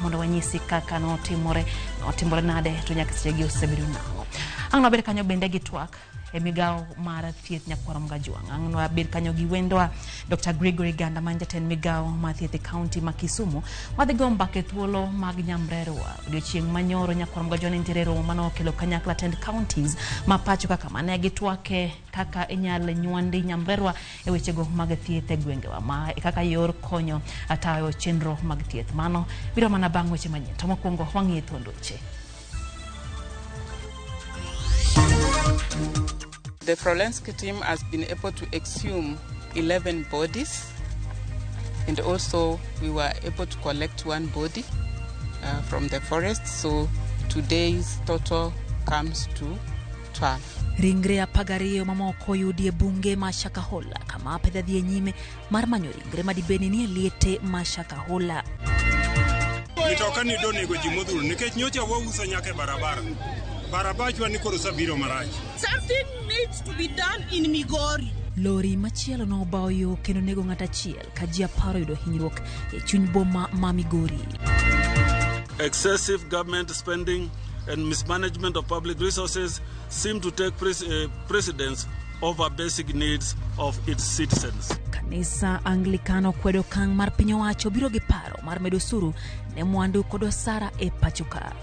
mondo wanyisi kaka notimore nade to nyaka sechegi osebedo nang'o. Ang' nabed kanyo bende gi twak migawo mar thieth nyakwarom Gajwang'. Ang' nabed kanyo gi wendwa Dr. Gregory Ganda manjaten migawo mar thieth e kaunti ma Kisumu wadhi go mbake thuolo mag nyamrerewa odiochieng' manyoro nyakwarom Gajwang' nitiere romo mano kelo kanyakla tend counties ma pacho kaka mane gi twake kaka inyalo nywandi nyamrerewa e wechego mag thieth e gwengewa ma kaka yor konyo atayo chenro mag thieth mano biro mana bang' weche manyien to mokwongo wang'ie thuond weche. The forensic team has been able to exhume 11 bodies, and also we were able to collect one body from the forest, so today's total comes to 12. Ringre apagario mamoko yudi e bunge ma Shakahola kama pedha dhie nyime mar manyo ringre madibeni ni liete ma Shakahola. Nitoka ni doni go jimodhuru nikech nyocha wauso nyake barabara. Barabachwa ni koro sabiro marachi. Something needs to be done in Migori. Lori machielo no bayo kendo nego ng'ata achiel ka ji 10 yudo hinyruok e chuny boma ma Migori. Excessive government spending and mismanagement of public resources seem to take precedence over basic needs of its citizens. Kanisa Anglikano kwedo kang' mar piny owacho biro gi paro mar medo osuru ne mwandu kod osara e pachoka.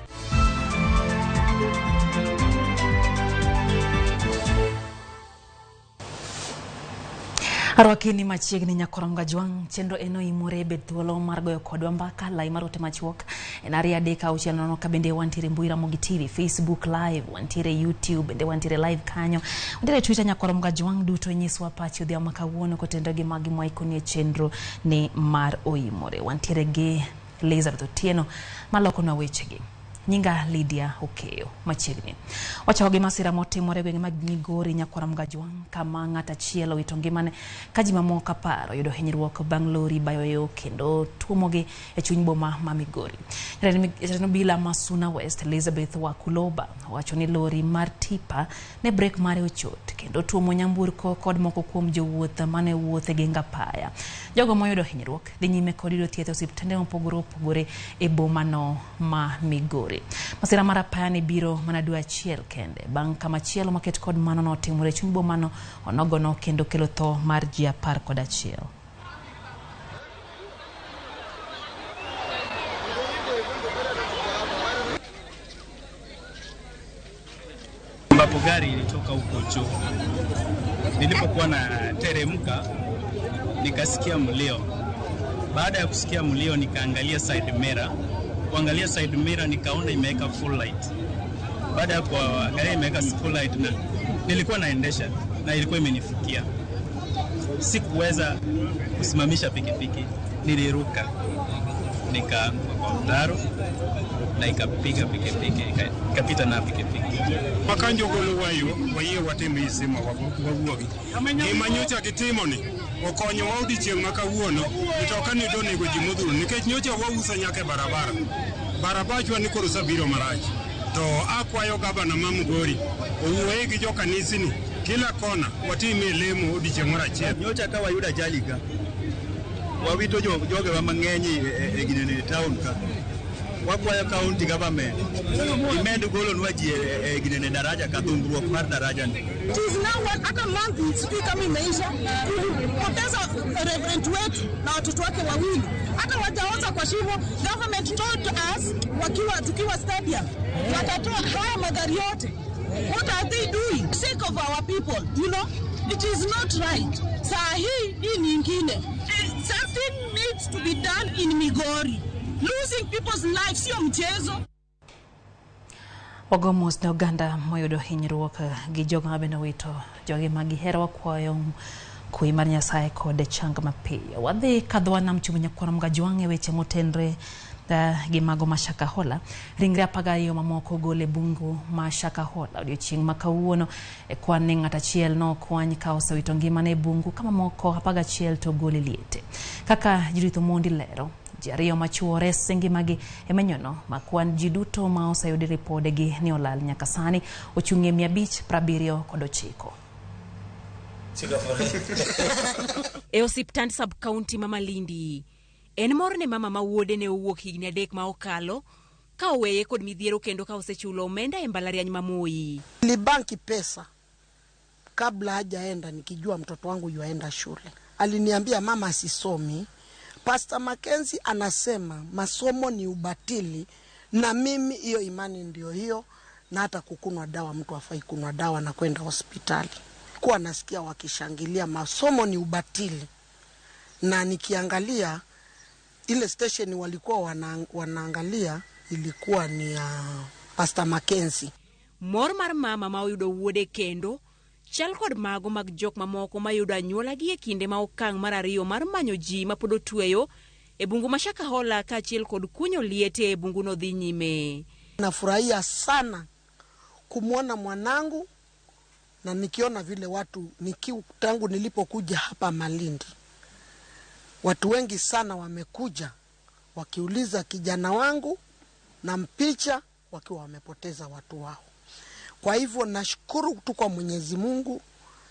Arwakini machiegni nyakwarom Gajwang' chenro eno Oimore bed thuolo mar goyo kodwa mbaka lai marote machuok en aria deka uchiel nono ka bende wantiere mbui Ramogi TV, Facebook live, wantiere YouTube, bende wantiere live kanyo, wantiere Twitter nyakwarom Gajwang' duto nyiswa pachi odhiambo ma kawuono kotendo gi magi mwaikonie chenro ni mar Oimore. Wantiere gi Elizabeth Otieno maloko na wechegi. Nyinga Lydia Okeyo machiegni. Wacha gi masira motimore gwenge mag Migori nyakwarom Gajwang' kama ng'ata achiel owito ngimane ka ji mamoko 10 yudo hinyruok bang' lori bayo kendo tuomogi e chuny boma ma Migori. Jatend bila Masuna West Elizabeth Wakuloba wacho ni lori mar tipa ne brek mare ochot kendo tuomo nyamburko kod moko kuom jowuoth mane wuothe gi ngapaya. Jogo moyudo hinyruok dhi nyime kod yudo thieth e osiptande mopogore e boma no ma Migori. Masira mar apaya ni biro mana dwe achiel kende bang' kama chielo maket kod mano notimore chuny boma no onogono kendo kelo tho mar ji 11. Ambapo gari ilitoka huko juu. Nilipokuwa na teremka nikasikia mlio. Baada ya kusikia mlio nikaangalia side mirror. Kuangalia side mirror nikaona imeweka full light. Baada ya kuangalia imeweka full light na nilikuwa naendesha na ilikuwa imenifikia. Sikuweza kusimamisha pikipiki, niliruka. Nikaanguka kwa mtaro na ikapiga pikipiki, ikapita na pikipiki. Makanjo golo wayo watime isima wawuogi. Gimanyocha gitimoni okonyo waudi chieng' ma kawuono nitoka ni doni go jimodhuru nikech nyocha wauso nyake barabara. Barabachwa ni koro sabiro marachi. To akwayo gavana ma Migori owuoye gi jo kanisini kila kona watime lemo odiochieng' moro achiel. Nyocha ka wayuda jaliga wawito joge wa mang'eny e ginene town ka. Wakwayo county government imedo golo nwa ji e ginene daraja ka dhungruok mar daraja ni. It is now what hata month sijui kama imeisha kupoteza reverend wetu na watoto wake wawili hata wajaoza kwa shimo. Government told us tukiwa stadium watatoa haya magari yote. What are they doing? Sake of our people, you know, it is not right. Saa hii nyingine something needs to be done in Migori. Losing people's lives sio mchezo. Ogomos na Uganda moyudo hinyruok gi jogo mabende wito jogi magihero wakwayo kwe mar Nyasaye kod chang mapiyo. Wadhi kadhwa nam chuma nyakwarom Gajwang' e weche motenre gi mago ma Shakahola. Ringre apagayo mamoko gole bungu ma Shakahola odiochieng' ma kawuono e kwan ni ng'ata achiel no kwany ka osewito ngimane bungu kama moko 11 to gole liete. Kaka Judith Omondi lero Jariyo machuore sengimagi emenyono makwan jiduto ma osayudi ripodegi ni olal nyaka sani ochung'e 579. E osiptand sub county ma Malindi En mor ne mama ma wuode ne owuok higni adek ma okalo ka oweye kod midhiero kendo ka osechulo omenda e mbalariany ma Moi. Nilibanki pesa kabla hajaenda nikijua mtoto wangu yuaenda shule. Aliniambia mama asisomi. Pastor Mackenzie anasema masomo ni ubatili, na mimi hiyo imani ndio hiyo, na hata kukunwa dawa mtu hafai kunwa dawa na kwenda hospitali. Kwa nasikia wakishangilia masomo ni ubatili, na nikiangalia ile station walikuwa wanaangalia ilikuwa ni Pastor Mackenzie. Mor mar mama ma oyudo wuode kendo chal kod mago mag jok mamoko ma yudo anyuola gi e kinde ma okang' mar ariyo mar manyo ji ma pod otweyo e bungu ma Shakahola kaachiel kod kunyo liete e bungu no dhi nyime. Nafurahia sana kumwona mwanangu, na nikiona vile watu tangu nilipokuja hapa Malindi, watu wengi sana wamekuja wakiuliza kijana wangu na mpicha wakiwa wamepoteza watu wao. Kwa hivyo nashukuru tu kwa Mwenyezi Mungu,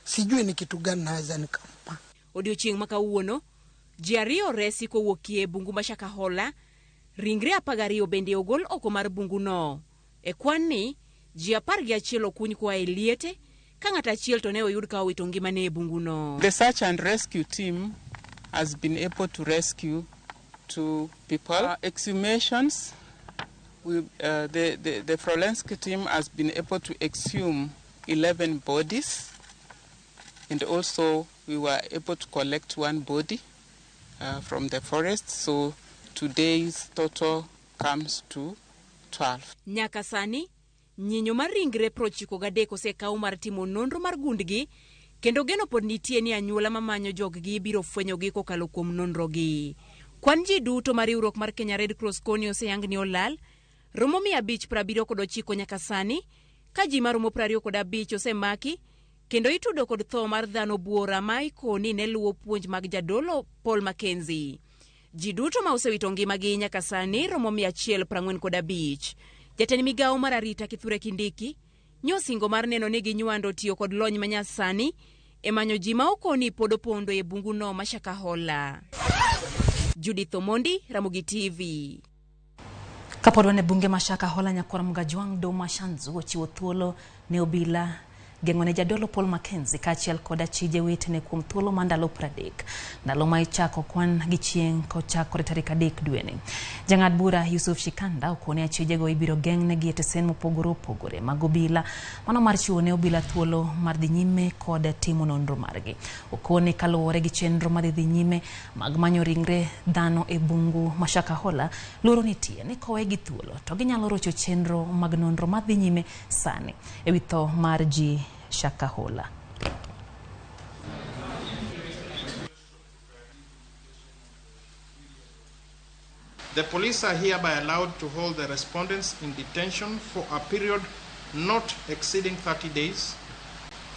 sijui ni kitu gani naweza nikampa. Odiochieng' ma kawuono ji ariyo resi kowuokie bungu ma Shakahola, ringre 12 bende ogol oko mar bungu no. E kwan ni ji 11 okuny koa e liete, ka ng'at achiel to ne oyud ka owito ngimane e bungu no. The search and rescue team has been able to rescue 2 people. Exhumations. The forensic team has been able to exhume 11 bodies, and also we were able to collect 1 body from the forest, so today's total comes to 12. Nyaka sani nyinyo mar ringre 93 osekaw mar timo nonro mar gundgi, kendo geno pod nitie ni anyuola mamanyo joggi biro fwenyogi kokalo kuom nonrogi. Kwan ji duto mar riwruok mar Kenya Red Cross koni oseyang ni olal romo 579 nyaka sani, ka ji maromo 25 osemaki kendo itudo kod tho mar dhano buora ma ikoni ne luwo puonj mag jadolo Paul Mackenzie. Ji duto ma osewito ngimagi nyaka sani romo 145. Jatend migawo mar arita Kithure Kindiki nyosingo mar neno ni ginywando tiyo kod lony manyasani e manyo ji ma okoni pod opondo e bungu no ma Shakahola. Judith Omondi, Ramogi TV. Kapod wane bunge ma Shakahola nyakora mgajwang' do mashanzu ochiwo thuolo ne obila geng'one jadolo Paul Mackenzie kaachiel kod achije wetene kuom thuolo mandalo 30, ndalo ma ichako kwan gi chieng' kochakore tarik 3 dweni. Jang'ad bura Yusuf Shikanda okone achijego ibiro geng'negi e tesen mopogore opogore mag obila, mano mar chiwo ne obila thuolo mar dhi nyime kod timo nonro margi. Okone kaluwore gi chenro mar dhi nyime mag manyo ringre dhano e bungu ma Shakahola, luoro nitie ni kowegi thuolo to ginyalo rocho chenro mag nonro mar dhi nyime sani e wi tho mar ji Shakahola. The police are hereby allowed to hold the respondents in detention for a period not exceeding 30 days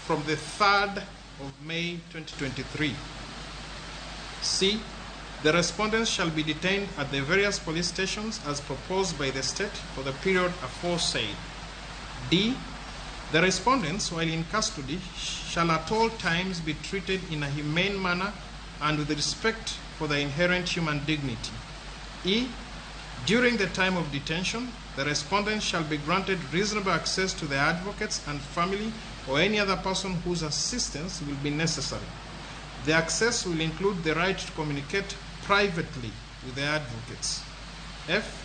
from the 3rd of May 2023. C. The respondents shall be detained at the various police stations as proposed by the state for the period aforesaid. D. The respondents, while in custody, shall at all times be treated in a humane manner and with respect for their inherent human dignity. E. During the time of detention, the respondents shall be granted reasonable access to their advocates and family or any other person whose assistance will be necessary. The access will include the right to communicate privately with their advocates. F.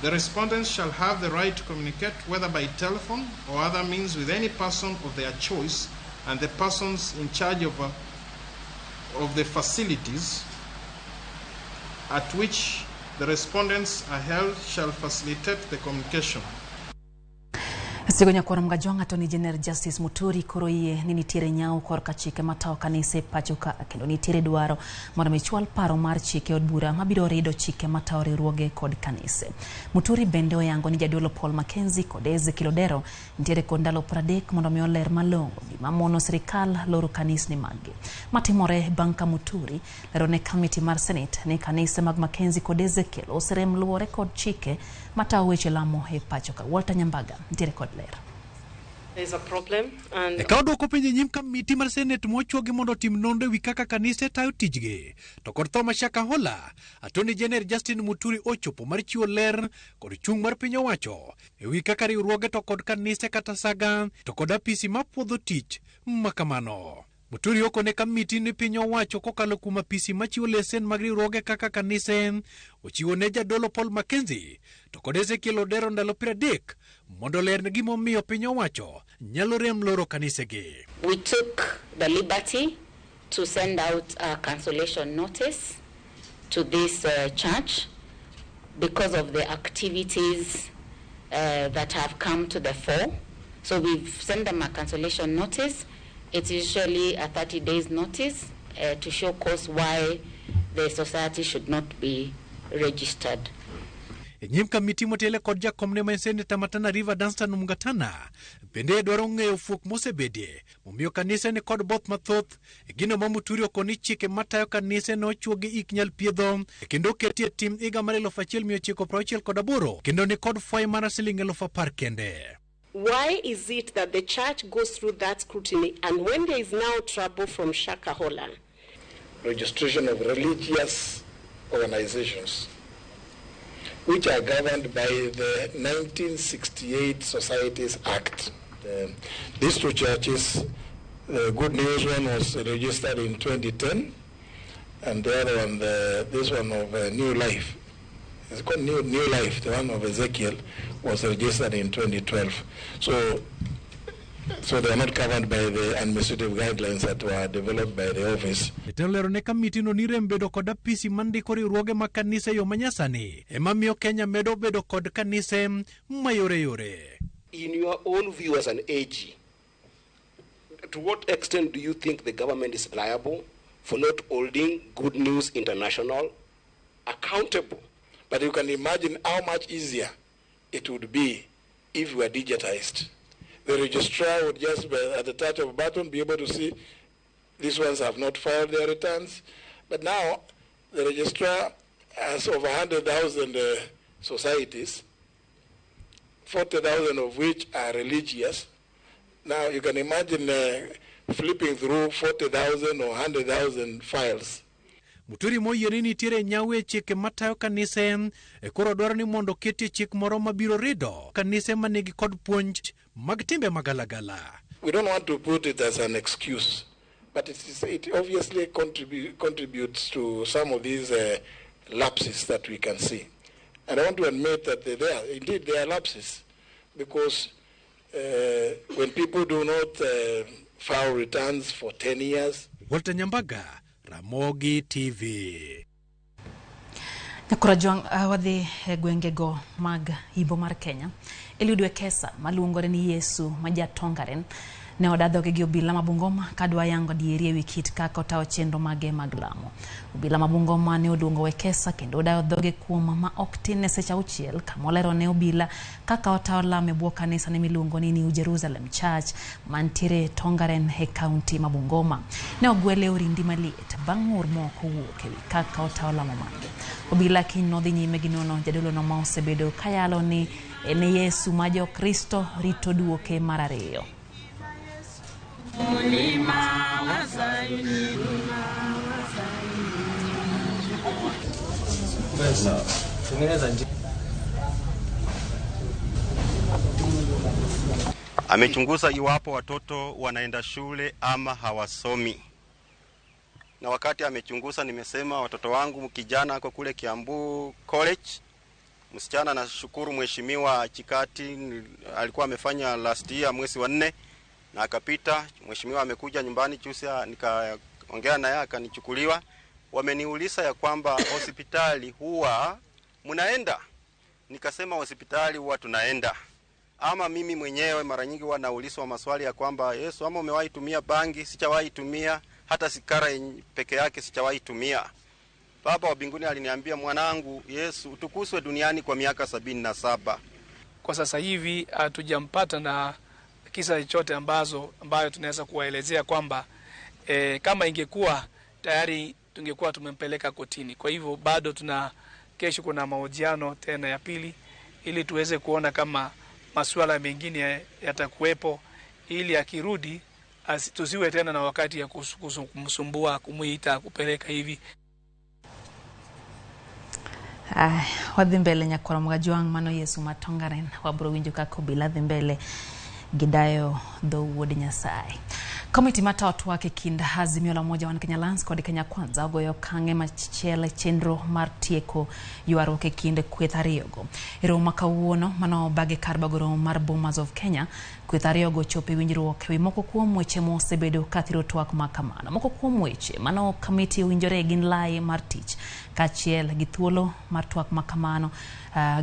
The respondents shall have the right to communicate whether by telephone or other means with any person of their choice, and the persons in charge of the facilities at which the respondents are held shall facilitate the communication. Sigonya kwa mgajwang' Attorney General Justice Muturi koro yie ni nitiere nyao korka chike matao kanise pachoka kendo nitiere dwaro mondo michwal paro mar chike od bura mabiro rido chike matao riwruoge kod kanise. Muturi bende oyango ni jadolo Paul Mackenzie kod Ezekiel Odero nitiere kod ndalo 30 mondo mi oler malongo gima mono sirikal loro kanisni magi. Matimore banka Muturi lero ne committee mar Senate ne kanise mag Mackenzie kod Ezekiel oserem luore kod chike matao weche lamo e pachoka. Walter Nyambaga nitiere kod ler. There's a problem and Ekaudo ko penye nyim kamiti mar Senate mochuogi mondo tim nonro wi kaka kanise tayo tijgi. To kod tho Mashaka Hola, Attorney General Justin Muturi ochopo mar chiwo ler kod chung mar piny owacho ewi kaka riwruoge to kod kanise kata saga to kod apisi mapuodho tich makamano. Muturi okone kamiti ni piny owacho kokalo kuom apisi machiwo lesen mag riwruoge kaka kanise ochiwo ne jadolo Paul Mackenzie to kod Ezekiel Odero ndalo 30 mondo lerne gimomiyo piny owacho nyalo rem loro kanisegi. We took the liberty to send out a cancellation notice to this church because of the activities that have come to the fore. So we've sent them a cancellation notice. It's usually a 30 days notice to show cause why the society should not be registered. Nyim kamiti motele kod jakomne ma Senator Matana River Danstan Mungatana bende dwaro ng'eyo fuok mosebedie momiyo kanise ni kod both mathoth gino ma Muturi okoni chike matayo kanise no chuogi ik nyal piedho kendo ketie tim iga mar 1968 kendo ni kod fwai mar siling 10,000 kende. why is it that the church goes through that scrutiny and when there is now trouble from Shaka Hola? Registration of religious organizations which are governed by the 1968 Societies Act. These two churches, the Good News one was registered in 2010 and the other one, this one of New Life. It's called New Life, the one of Ezekiel, was registered in 2012. So they are not covered by the administrative guidelines that were developed by the office. Lero ne kamiti no nire mbedo kod apisi mandiko riwruoge ma kanise yo manyasani emamiyo Kenya medo bedo kod kanise mayore. In your own view as an AG, to what extent do you think the government is liable for not holding Good News International accountable? But you can imagine how much easier it would be if we were digitized. The registrar would just, at the touch of a button, be able to see these ones have not filed their returns. But now, the registrar has over 100,000 societies, 40,000 of which are religious. Now, you can imagine flipping through 40,000 or 100,000 files. Muturi moyieni nitiere nyawe chike matayo kanise koro dwaro ni mondo ketie chik moro mabiro rido kanise manigi kod puonj mag timbe magalagala. We don't want to put it as an excuse, but it obviously contributes to some of these lapses that we can see. And I want to admit that there are lapses because when people do not file returns for 10 years. Walter Nyambaga, Ramogi TV. Nakurajwang wadhi gwengego mag Ibo mar Kenya. Eliudwe kesa maluongore ni Yesu majatongaren ne odadhoge gi obila ma Bungoma kadwa yango dieri ewi kit kaka otawo chenro mage mag lamo. Obila ma Bungoma ne oluongo Wekesa kendo odayo dhoge kuom ma ok tin ne seche 6 kamolero ne obila kaka otawo lamo e bwo kanisa ne miluongo ni New Jerusalem Church mantiere Tongaren e kaunti ma Bungoma. Ne ogwele orindi maliet bang' ng'ur moko wuok ewi kaka otawo lamo mage. Obila kiny nodhi nyime gi nono jadolo no ma osebedo kayalo ni en Yesu ma Jokristo rito duoke mar ariyo. Amechunguza iwapo watoto wanaenda shule ama hawasomi. Na wakati amechunguza nimesema watoto wangu kijana ako kule Kiambu College. Msichana na shukuru mheshimiwa Chikati alikuwa amefanya last year mwezi wa 4 na akapita. Mheshimiwa amekuja nyumbani Chusia nikaongea naye akanichukuliwa. Wameniuliza ya kwamba hospitali huwa mnaenda. Nikasema hospitali huwa tunaenda. Ama mimi mwenyewe mara nyingi huwa naulizwa maswali ya kwamba Yesu ama umewahi tumia bangi? Sijawahi tumia, hata sigara peke yake sijawahi tumia. Baba wa mbinguni aliniambia mwanangu Yesu utukuzwe duniani kwa miaka 77. Kwa sasa hivi hatujampata na kisa chochote ambayo tunaweza kuwaelezea kwamba kama ingekuwa tayari tungekuwa tumempeleka kotini. Kwa hivyo bado kesho kuna mahojiano tena ya pili ili tuweze kuona kama masuala mengine yatakuwepo ili akirudi tusiwe tena na wakati ya kumsumbua, kumuita, kupeleka hivi. Wadhi mbele nyakora mgajuang mano Yesu matongaren wabro winjo kako bila dhi mbele gidayo dho wuod Nyasaye. Komiti mata watu wake kinda Azimio la Umoja wa Kenya Lands kod Kenya Kwanza ogoyo kange machiele chenro mar tieko ywaruok kinde kweth ariyogo. Ero makawuono mano bage kar bagoro mar Bomas of Kenya kweth ariyogo chope winjruok ewi moko kuom weche mosebedo kathiro twak makamano. Moko kuom weche mano komiti winjore gin lai mar tich kachiel gi thuolo mar twak makamano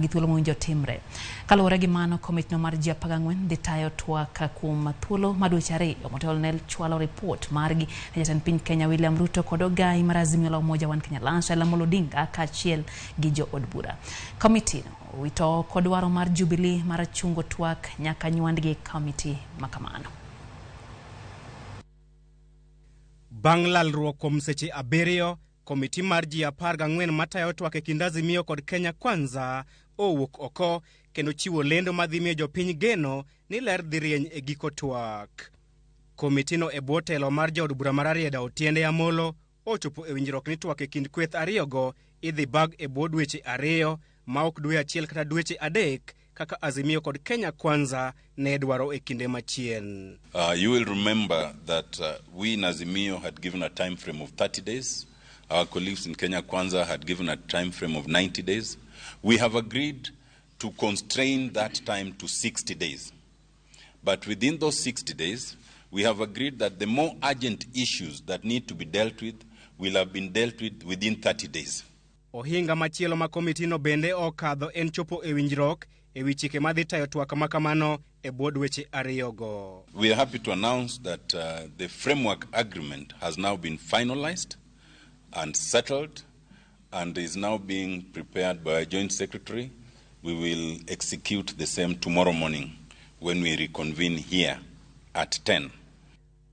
gi thuolo mowinjo timre. Kaluwore gi mano komiti no mar ji 14 dhi tayo twak kuom thuolo madweche ariyo motelo ne chwalo report margi ne jatend piny Kenya William Ruto kod ogai mar Azimio la Umoja wa Kenya Lands Raila Odinga kachiel gi jo od bura. Komiti no wito kod dwaro mar Jubilee mar chungo twak nyaka nywandgi komiti makamano. Bang' lalruok kuom seche 7, komiti mar ji 14 matayo twak kind Azimio kod Kenya Kwanza owuok oko kendo chiwo lendo madhimiyo jopiny geno ni ler dhi rieny e giko twak. Komiti no e bwo telo mar jaod bura mar Arieda Otiende Amolo ochopo e winjruok ni twak kind kweth ariyogo idhi bag e bwo dweche 2 ma ok dwe achiel kata dweche 3 kaka Azimio kod Kenya Kwanza ne dwaro e kinde machien. You will remember that we in Azimio had given a time frame of 30 days. Our colleagues in Kenya Kwanza had given a time frame of 90 days. We have agreed to constrain that time to 60 days. But within those 60 days, we have agreed that the more urgent issues that need to be dealt with will have been dealt with within 30 days. Ohinga machielo ma komiti no bende okadho en chopo e winjruok e wi chike madhi tayo twak makamano e bwo dweche 2go. We are happy to announce that the framework agreement has now been finalized and settled and is now being prepared by a joint secretary. We will execute the same tomorrow morning when we reconvene here at 10.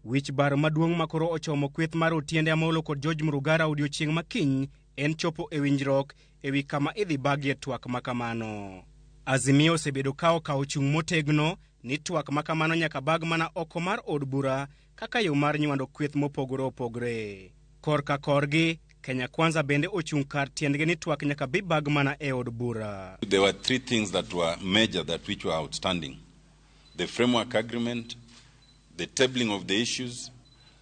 Wich bar maduong' makoro ochomo kweth mar Otiende Amolo kod George Murugara odiochieng' makiny en chopo e winjruok e wi kama idhi bagie twak makamano. Azimio osebedo kawo chung' motegno ni twak makamano nyaka bag mana oko mar od bura kaka yo mar nywando kweth mopogore opogore. Korka korgi Kenya Kwanza bende ochung' kar tiendgi ni twak nyaka bi bag mana e od bura. There were 3 things that were major which were outstanding: the framework agreement, the tabling of the issues,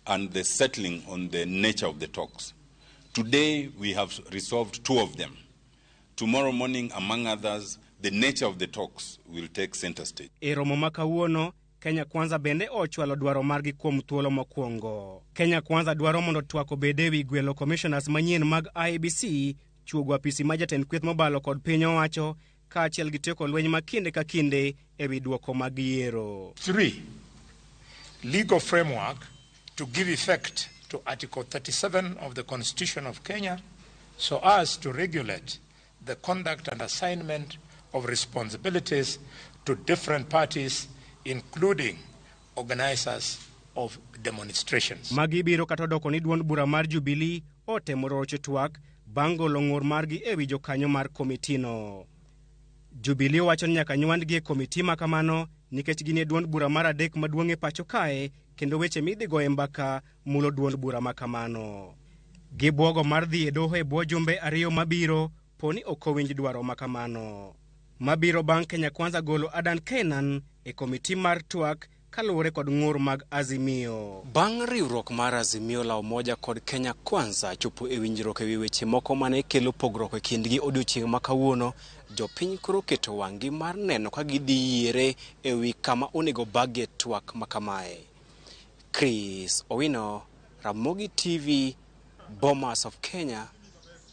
and the settling on the nature of the talks. Today we have resolved 2 of them. Tomorrow morning, among others, the nature of the talks will take center stage. E romo makawuono Kenya Kwanza bende ochwalo dwaro margi kuom thuolo mokwongo. Kenya Kwanza dwaro mondo twak obed ewi gwelo commissioners manyien mag IEBC, chuogo apisi ma jatend kweth mobalo kod piny owacho kaachiel gi tieko lweny ma kinde ka kinde ewi duoko mag yiero. 3. Legal framework to give effect to Article 37 of the Constitution of Kenya so as to regulate the conduct and assignment of responsibilities to different parties, including organizers of demonstrations. Magi biro kata doko ni duond bura mar Jubilee otemo rocho twak bang' golo ng'ur margi ewi jokanyo mar komitino. Jubilee wacho ni nyaka nywandgi e komiti makamano nikech gin e duond bura mar 3 maduong' e pacho kae kendo weche midhi go e mbaka mulo duond bura makamano. Gibwogo mar dhi e doho e bwo jumbe 2 mabiro poni ok owinj dwaro makamano. Mabiro bang' Kenya Kwanza golo Adan Kenan e komiti mar twak kaluwore kod ng'ur mag Azimio. Bang' riwruok mar Azimio la Umoja kod Kenya Kwanza chopo e winjruok ewi weche moko mane kelo pogruok e kindgi odiochieng' makawuono, jopiny koro keto wang'gi mar neno ka gidhi yiere ewi kama onego bagie twak makamae. Chris Owino, Ramogi TV, Bomas of Kenya,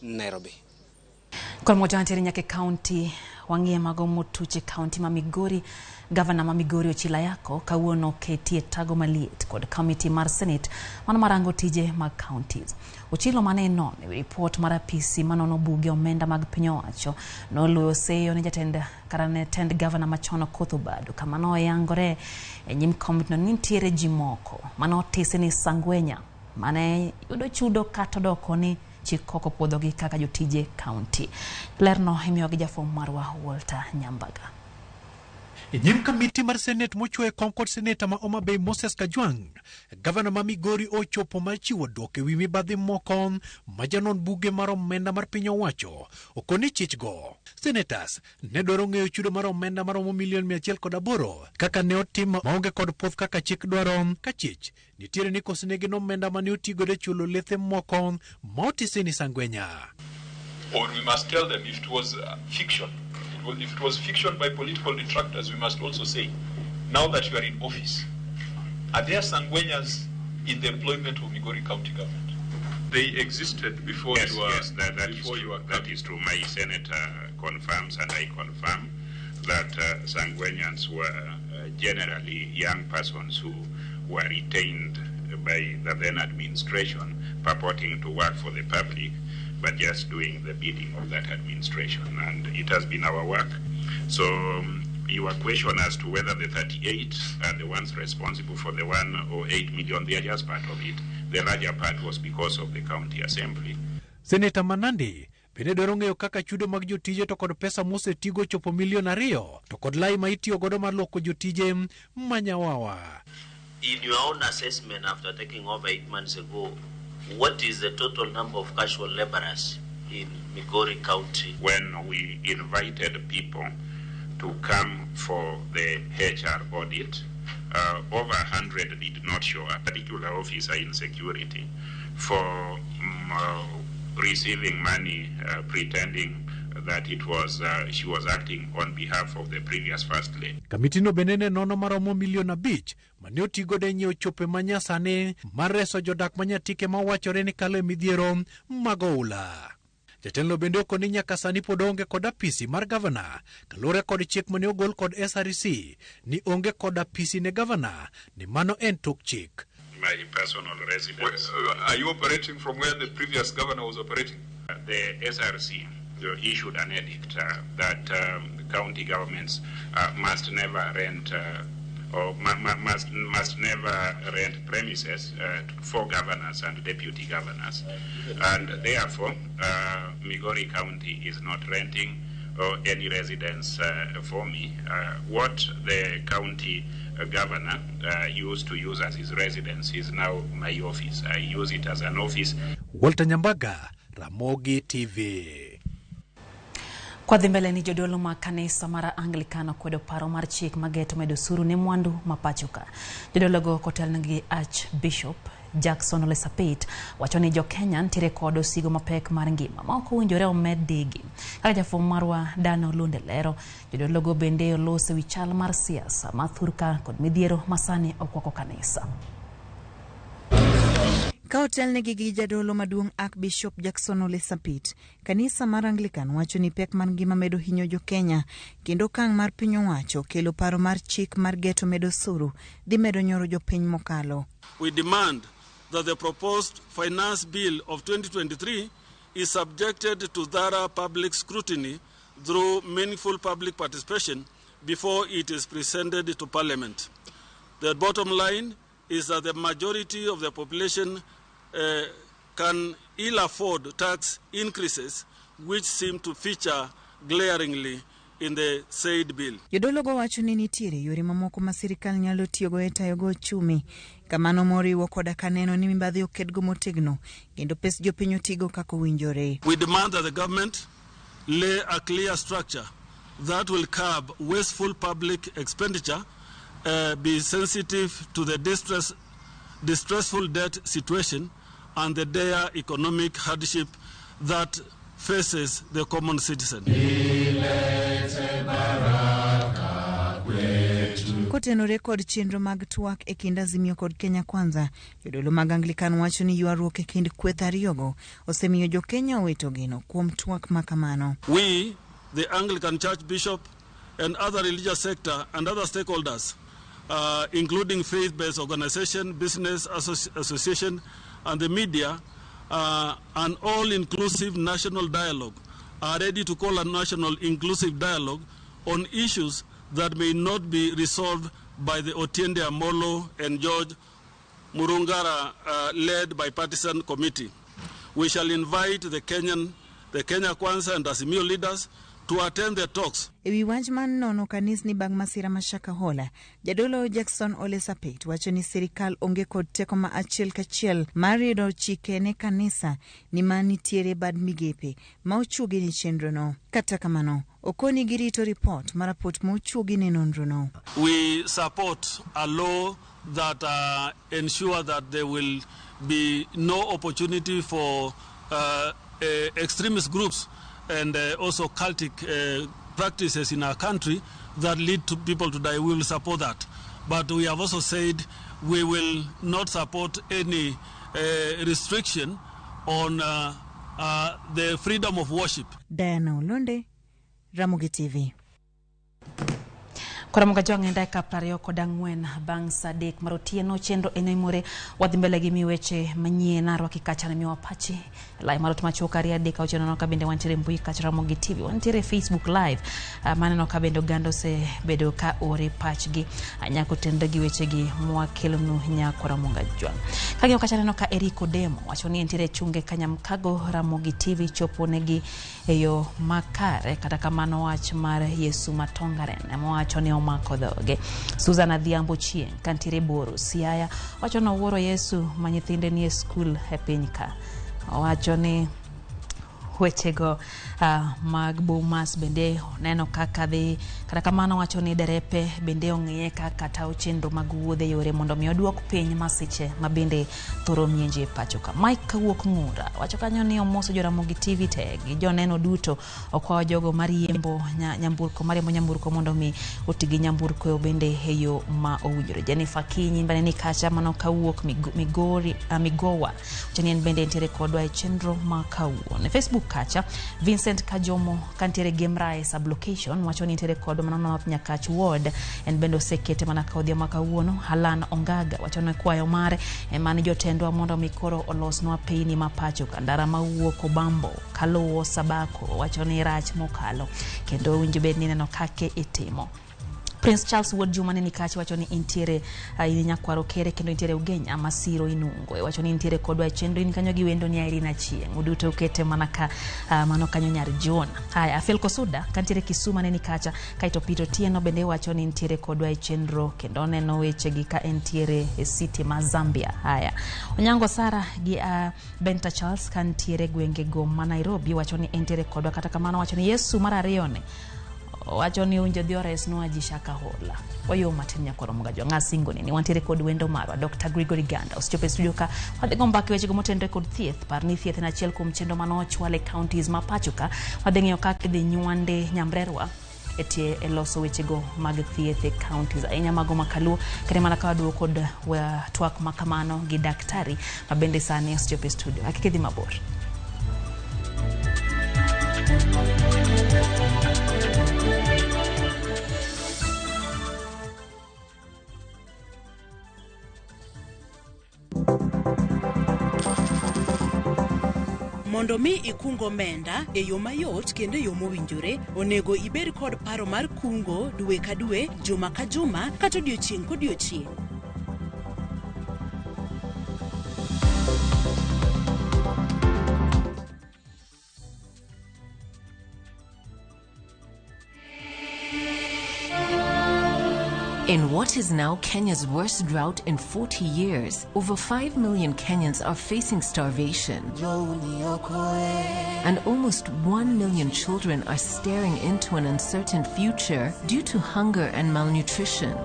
Nairobi. Kwa moja antiri nyake county wangie mago motuche county ma Migori, Governor ma Migori Ochila yako kawuono ketie tago maliet kod committee mar Senate mano marango tije mag counties. Ochilo mane non e report mar apisi manono buge omenda mag piny owacho noluwo seyo ne jatend karane tend governor machono Kothobado kama no yangore e nyim committee no nitiere ji moko mano tise ni sangwenya mane yudo chudo kata doko ni chikoko podhogi kaka jotije county. Lerno imiyo gi jafom marwa Walter Nyambaga. E nyim kamiti mar Senate mochwe Concord Senator ma Homa Bay Moses Kajwang', Gavana ma Migori ochopo mar chiwo dwoko ewi mibadhi moko ma janon buge mar omenda mar piny owacho okoni chichgo. Senators ne dwaro ng'eyo chudo mar omenda maromo $108,000 kaka ne otim maonge kod puoth kaka chik dwaro, ka chich nitiere ni kosenegi omenda mane otigodo e chulo lethe moko ma otiseni Sangwenya. Or we must tell them if it was fiction. If it was fiction by political detractors, we must also say, now that you are in office, are there Sangwenyas in the employment of Migori County government? They existed before yes, you were. Yes, that is true. My senator confirms, and I confirm that Sangwenyans were generally young persons who were retained by the then administration, purporting to work for the public, but just doing the bidding of that administration, and it has been our work. So your question as to whether the 38 are the ones responsible for the 108 million, they are just part of it. The larger part was because of the county assembly. Senator Manandi bende dwaro ng'eyo kaka chudo mag jotije to kod pesa mosetigo chopo $2,000,000 to kod lai ma itiyo godo mar loko jotije manyawawa. In your own assessment after taking over 8 months ago, what is the total number of casual laborers in Migori County? When we invited people to come for the HR audit, over 100 did not show up. A particular officer in security for receiving money, pretending that it was she was acting on behalf of the previous first lady. Kamiti no benene nono maromo $1,500,000 mane otigo de nyiewo chope manyasani mar reso jodak manyatike ma wachore ni kalo e midhiero mag oula. Jatelo bende okoni nyaka sani pod onge kod apisi mar gavana kaluwore kod chik mane ogol kod SRC ni onge kod apisi ne gavana ni mano en tok chik. My personal residence. Are you operating from where the previous governor was operating? The SRC issued an edict that county governments must never rent or must never rent premises for governors and deputy governors, and therefore Migori County is not renting any residence for me. What the county governor used to use as his residence is now my office. I use it as an office. Walter Nyambaga, Ramogi TV. Kwa dhi mbele ni jodolo ma kanisa mara Anglikana kwedo paro mar chik mageto medo suru ne mwandu mapachoka. Jodolo go kotelnegi Archbishop Jackson Ole Sapit wacho ni jo Kenya ntiere kod osigo mapek mar ngima ma ok owinjore omed digi. Kaka jafwambo marwa Dana Olunde lero, jodolo go bende olose wi chal mar siasa mathurka kod midhiero masani okwako kanisa. Ka otelnegi gi jadolo maduong' Archbishop Jackson Ole Sapit, kanisa mar Anglican wacho ni pek mar ngima medo hinyo jo Kenya, kendo kang' mar piny owacho kelo paro mar chik mar geto medo suru dhi medo nyoro jo piny mokalo. We demand that the proposed finance bill of 2023 is subjected to thorough public scrutiny through meaningful public participation before it is presented to Parliament. The bottom line is that the majority of the population can ill afford tax increases which seem to feature glaringly in the said bill. Jodolo go wacho ni nitiere yore mamoko ma sirikal nyalo tiyogo e tayogo chumi, kamano moriwo koda kaneno ni mibadhi okedgo motegno kendo pes jopiny otigo kaka owinjore. We demand that the government lay a clear structure that will curb wasteful public expenditure, be sensitive to the distressful debt situation and the dire economic hardship that faces the common citizen. Kotenore kod chenro mag twak e kind Azimio kod Kenya Kwanza, jodolo mag Anglican wacho ni ywaruok e kind kweth ariyogo osemiyo jo Kenya owito geno kuom twak makamano. We, the Anglican Church Bishop and other religious sector and other stakeholders, including faith-based organization, business association, and the media, an all-inclusive national dialogue, are ready to call a national inclusive dialogue on issues that may not be resolved by the Otiende Amolo and George Murungara led bipartisan committee. We shall invite the Kenya Kwanza and Azimio leaders to attend the talks. Ewi wach man nono kanisni bang masira ma Shakahola, jadolo Jackson Ole Sapit wacho ni sirikal onge kod teko ma achiel kachiel mar yudo chike ne kanisa ni manitiere bad migepe ma ochuogi ni chenro no. Kata kamano, okoni girito report marapot ma ochuogi ni nonro no. We support a law that ensure that there will be no opportunity for extremist groups and also cultic practices in our country that lead to people to die. We will support that. But we have also said we will not support any restriction on the freedom of worship. Diana Olonde, Ramogi TV. Ramogi ng'enda kaprario kodangwen bang sadek marotieno chenro Oimore wadhi mbele gi weche manyien arwaki kacha na miwa pachi lai marot machoka ria deka ocheno no kabende wantiere mbui kacha Ramogi TV wantiere Facebook live maneno kabendo gando se bedo ka ore pachgi anyako tende gi weche gi mwakelnu nyako Ramogi kagio kacha no ka Eriko Demo wachoni entiere chunge kanyamkago Ramogi TV choponegi eyo makare kata kamano wach mar Yesu matongaren wacho ni omako dhoge. Susan Adhiambo Chieng kantire Boro Siaya wacho no wuoro Yesu ma nyithinde ni e skul e piny ka. Wacho ni wechego mag Bomas bende neno kaka dhi kata kamano wacho ni derepe bende ong'iye kaka tao chenro mag wuodhe yore mondo mi oduok piny masiche ma bende thoro mienje pacho ka. Mike Kawuok Ng'ura wacho kanyo ni omoso jo Ramogi TV te gi joneno duto okwayo jogo mariembo nyamburko mondo mi otigi nyamburko bende heyo ma owinjore. Jennifer Kinyi bende ni kacha mano Kawuok Migowa wacho ni bende entiere kodwa e chenro ma kawuono. Facebook kacha Vincent Kajomo kantiere Gemrae sublocation wacho ni entiere kod manano Nyakach ward en bendo sekete mana kaudhia makawuono. Halan Ongaga wacho ni kwayo mare mani jotendwa mondo mikoro olosnwa peini mapacho kandara mawuok Obambo Kaluo Sabako wacho ni rach mokalo kendo winjo bed ni neno kake itimo. Prince Charles Wood Jumane ni kachi wacho ni intiere nyakwaro kere kendo intiere Ugenya Masiro Inungwe wacho ni intiere kodwa chenro in kanyo gi wendo ni Irina Chieng uduto ukete manaka mano kanyo nyar John. Haya Felko Suda kantiere Kisuma ne ni kacha kaito Pito Tieno bende wacho ni intiere kodwa chenro kendo neno weche gi ka entiere e city ma Zambia. Haya Onyango Sara gi Benta Charles kantiere gwenge go ma Nairobi wacho ni entiere kodwa kata kamano wacho ni Yesu mara rione wacho ni unjo diores no aji Shakahola wayo matin nyakoro Ramogi ngasingo ni wantiere kod wendo marwa Dr. Gregory Ganda oschope studio ka wadhi gomba ki weche gomotendre kod thieth par ni thieth na achiel kuom chendo manochwale counties ma pachoka wadhi ng'eyo kaka dhi nywande nyamrerwa etie eloso weche go mag thieth e counties ahinya mago makaluo kare mana ka waduo kod twak makamano gi daktari mabende sani oschope studio akikidhi mabor. Mondo mi ikungo menda e yo mayot kendo yo mowinjore onego ibed kod paro mar kungo dwe ka dwe, juma ka juma, kata odiochieng' kodiochieng'. In what is now Kenya's worst drought in 40 years, over 5 million Kenyans are facing starvation. And almost 1 million children are staring into an uncertain future due to hunger and malnutrition.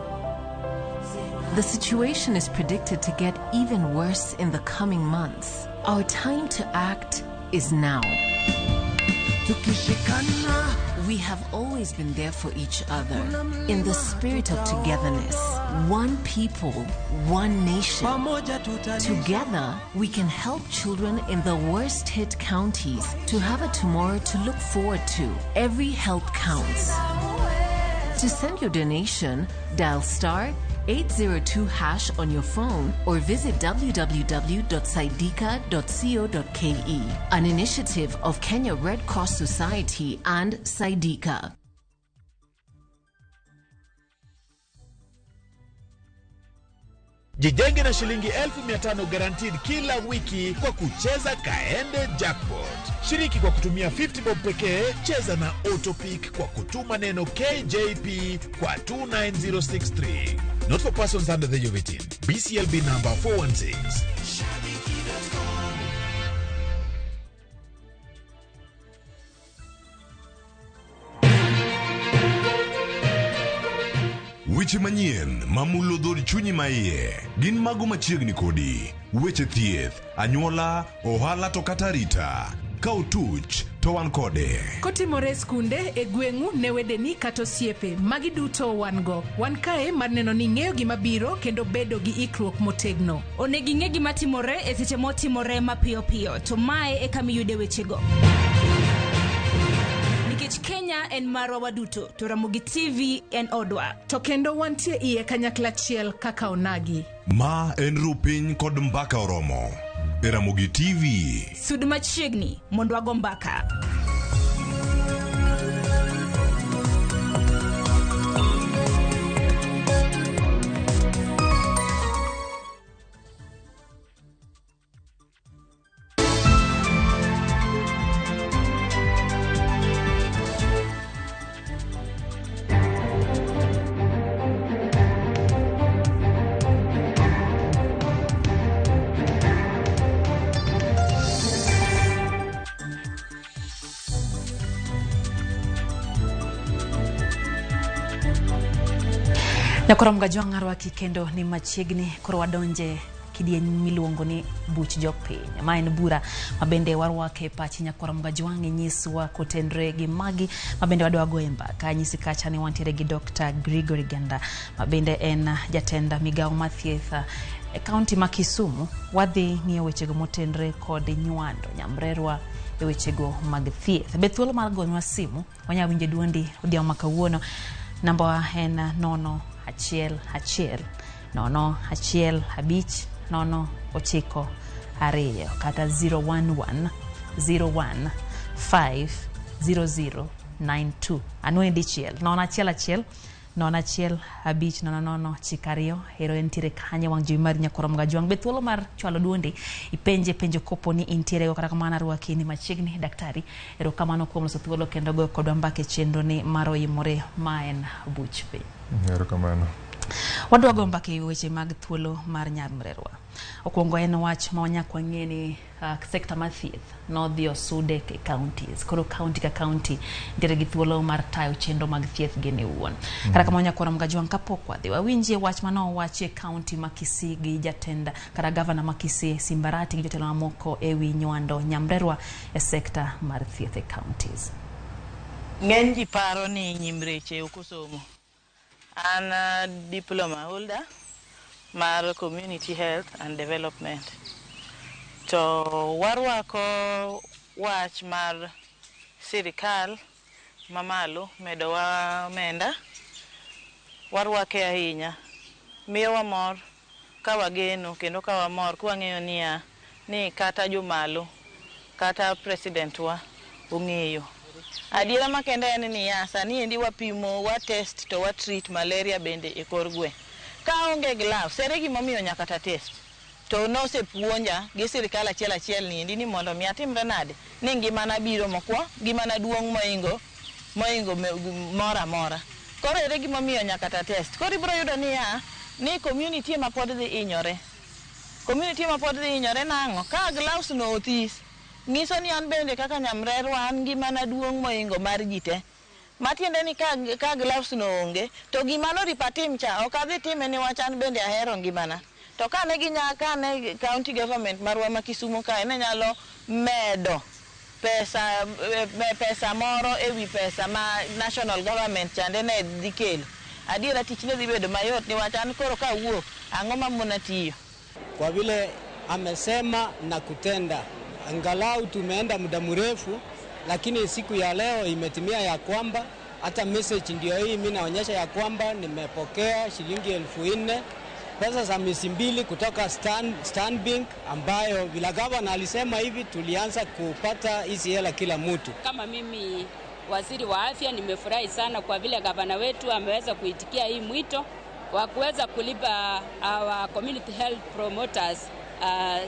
The situation is predicted to get even worse in the coming months. Our time to act is now. We have always been there for each other in the spirit of togetherness. One people, one nation. Together, we can help children in the worst hit counties to have a tomorrow to look forward to. Every help counts. To send your donation, dial *802# on your phone or visit www.saidika.co.ke, an initiative of Kenya Red Cross Society and Saidika. Jijenge na shilingi 1500 guaranteed kila wiki kwa kucheza Kaende Jackpot. Shiriki kwa kutumia 50 bob pekee, cheza na Autopic kwa kutuma neno KJP kwa 29063. Not for persons under the age of 18. BCLB number 416. Weche manyien mamulo dhod chunyi maiye gin mago machiegni kodi. Weche thieth, anyuola, ohala to kata rita. Ka otuch to wan kode. Kotimore skunde e gweng'u ne wedeni kata osiepe magi duto wan go. Wan kae mar neno ni ng'eyo gima biro kendo bedo gi ikruok motegno. Onego ing'e gima timore e seche motimore mapiyo piyo, to mae e kama iyude wechego. Kenya en marwa waduto, to Ramogi TV en odwa. To kendo wantie iye kanyakla achiel kaka onagi. Ma en rupiny kod mbaka oromo. E Ramogi TV. Sud machiegni mondo wago mbaka. Na korom gajwang arwaki kendo ni machiegni koro wadonje kidieny miluongo ni buch jopiny. Ma en bura mabende warwake pachi nyakorom gajwang nyiswa kotendre gi magi mabende wadwa goye mbaka. Nyisi kacha ni wantiere gi Dr. Gregory Ganda mabende en jatenda migao mathieth e kaunti ma Kisumu. Wadhi ng'iyo wechego motendre kod nywando nyamrerwa e wechego mag thieth. Bethuolo mar gonwa simu wanya winje duondi odhiambo makawuono. Namba en 011 015 kata 011 01 50092. Anwani dichiel 011 015 chikario. Hero entire kanya wang jui mar nyakorom gajwang. Bethuolo mar chwalo duondi ipenje kopo ni intiere go kata kamana ruaki ni machiegni. Daktari hero kamano kuom loso thuolo kendo go kodwa mbake chenro ni mar Oimore ma en buch piny. Hero kamano. Wadwa go mbake weche mag thuolo mar nyamrerwa. Okuongo en wach ma wanyakwa ng'eni sekta mar thieth nodhi osude ke counties. Koro county ka county nitiere gi thuolo mar tayo chenro mag thieth gene wuon. Kata kama nyakorom gajwang kapok wadhi wawinjie wach mano wache county ma Kisii gi jatenda kata governor ma Kisii Simbarati gi jotelo mamoko ewi nywando nyamrerwa e sekta mar thieth e counties. Ng'eny ji paro ni nyimreche okusomo. An diploma holder mar community health and development. To warwako wach mar sirikal mamalo medowa omenda. Warwake ahinya. Miyo wa mor ka wageno kendo ka wamor kwa ng'eyo ni kata jomalo kata president wa ong'eyo. Adiera makende en ni sani endi wapimo, wa test to wa treat malaria bende e kor gwe. Ka onge gloves, ere gimomiyo nyaka ta test. To no se puonja gi sirikal achiel ni endi ni mondo mi atimre nade ni ngimana biro mokwa, ngimana duong' moingo mora. Koro ere gimomiyo nyaka ta test. Koro ibro yudo ni community ma pod dhi inyore. Community ma pod dhi inyore nang'o? Ka gloves no othis. Ngiso ni an bende kaka nyamrerwa an gimana duong' moingo mar jite. Matiende ni ka gloves no onge, to gimano ripatim cha, ok adhi time ni wachan bende ahero ngimana. To kane county government marwa ma Kisumu kae ne nyalo medo pesa moro ewi pesa ma national government chande ne dhi kelo. Adiera tich ne dhi bedo mayot ni wachan koro ka wuok ang'o mamuna tiyo. Kwa vile amesema na kutenda. Angalau tumeenda muda mrefu, lakini siku ya leo imetimia ya kwamba hata message ndio hii mimi naonyesha ya kwamba nimepokea shilingi 4,000 pesa za miezi 2 kutoka Stanbic, ambayo vile gavana alisema hivi tulianza kupata hizi hela kila mtu. Kama mimi waziri wa afya nimefurahi sana kwa vile gavana wetu ameweza kuitikia hii mwito wa kuweza kulipa our community health promoters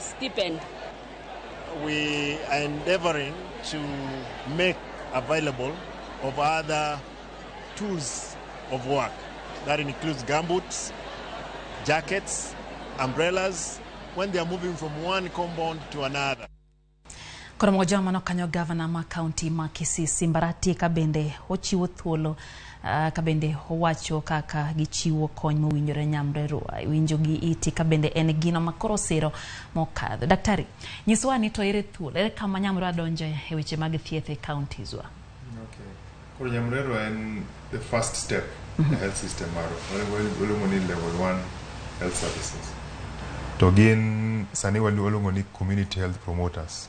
stipend. We are endeavoring to make available of other tools of work. That includes gumboots, jackets, umbrellas, when they are moving from one compound to another. Koro moja mano kanyo governor ma county ma Kisii Simbarati kabende ochiwo thuolo kabende owacho kaka gichiwo kony mowinjore nyamrerwa winjo gi iti kabende en gino makoro siro mokadho. Daktari, nyiswa ni to ere thuolo ere kama nyamrerwa donje e weche mag thieth e counties wa. Okay. Koro nyamrerwa en the first step in the health system maro. Waluongo ni level 1 health services. To gin sani waluongo ni community health promoters.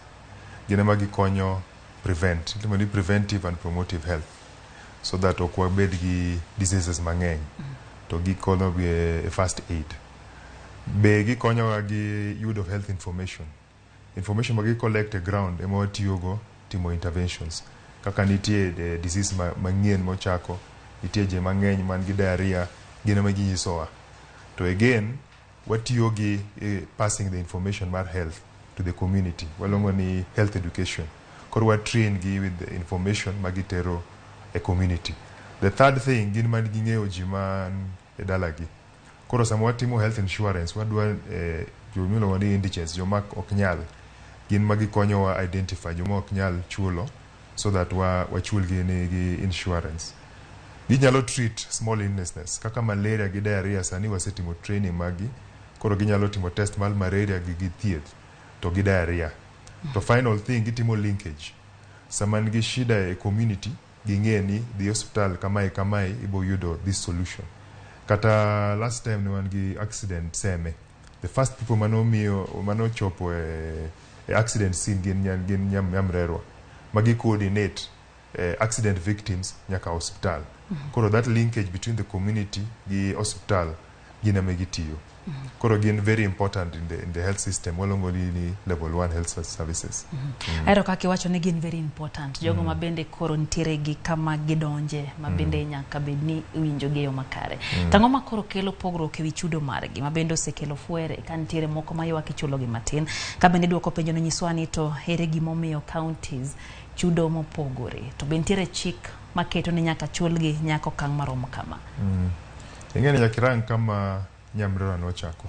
Gine magi konyo prevent, ni preventive and promotive health, so that okwa bed gi diseases mang'eny to gi konyo gi first aid. Be gi konyo gi yudo health information magi collect a ground ema watiyogo timo interventions kaka nitie disease mang'eny mochako, nitie je mang'eny man gi diarrhea, gine magi nyisowa. To again watiyo gi passing the information mar health to the community. Walongo ni health education. Koro wa train gi with the information magitero a community. The third thing gin man gi ng'eyo ji man e dalagi. Koro sama watimo health insurance wadwa jomilo ni indigents joma ok nyal gin magi konyo wa identify joma ok nyal chulo so that wachul gi insurance. Ginyalo treat small illnesses kaka malaria gi diarrhea. Sani wasetimo training magi koro ginyalo timo test mal malaria gi thieth to gi diarrhea. To final thing gitimo linkage. Sama ngi shida e community ging'eni the hospital kamae ibo yudo this solution. Kata last time ne wan gi accident Seme, the first people mano chopo accident scene gin nyamrerwa magi coordinate accident victims nyaka hospital. Koro that linkage between the community gi hospital gina megitiyo. Koro gin very important in the health system. Walongo ni level 1 health services. Aero kaki wacho ni gin very important. Jogo mabende koro ntiere gi kama gidonje mabende nyaka bedni winjo geyo makare. Tango makoro kelo pogruok ewi chudo margi mabende osekelo fuere ka ntiere moko maywa kichulo gi matin. Kabende duoko penjo no nyiswani to ere gimomiyo counties chudo mopogore. To be ntiere chik maketo ni nyaka chulgi nyako kang maromo kama. Ingeni yakirang kama nyamrerwa nochako.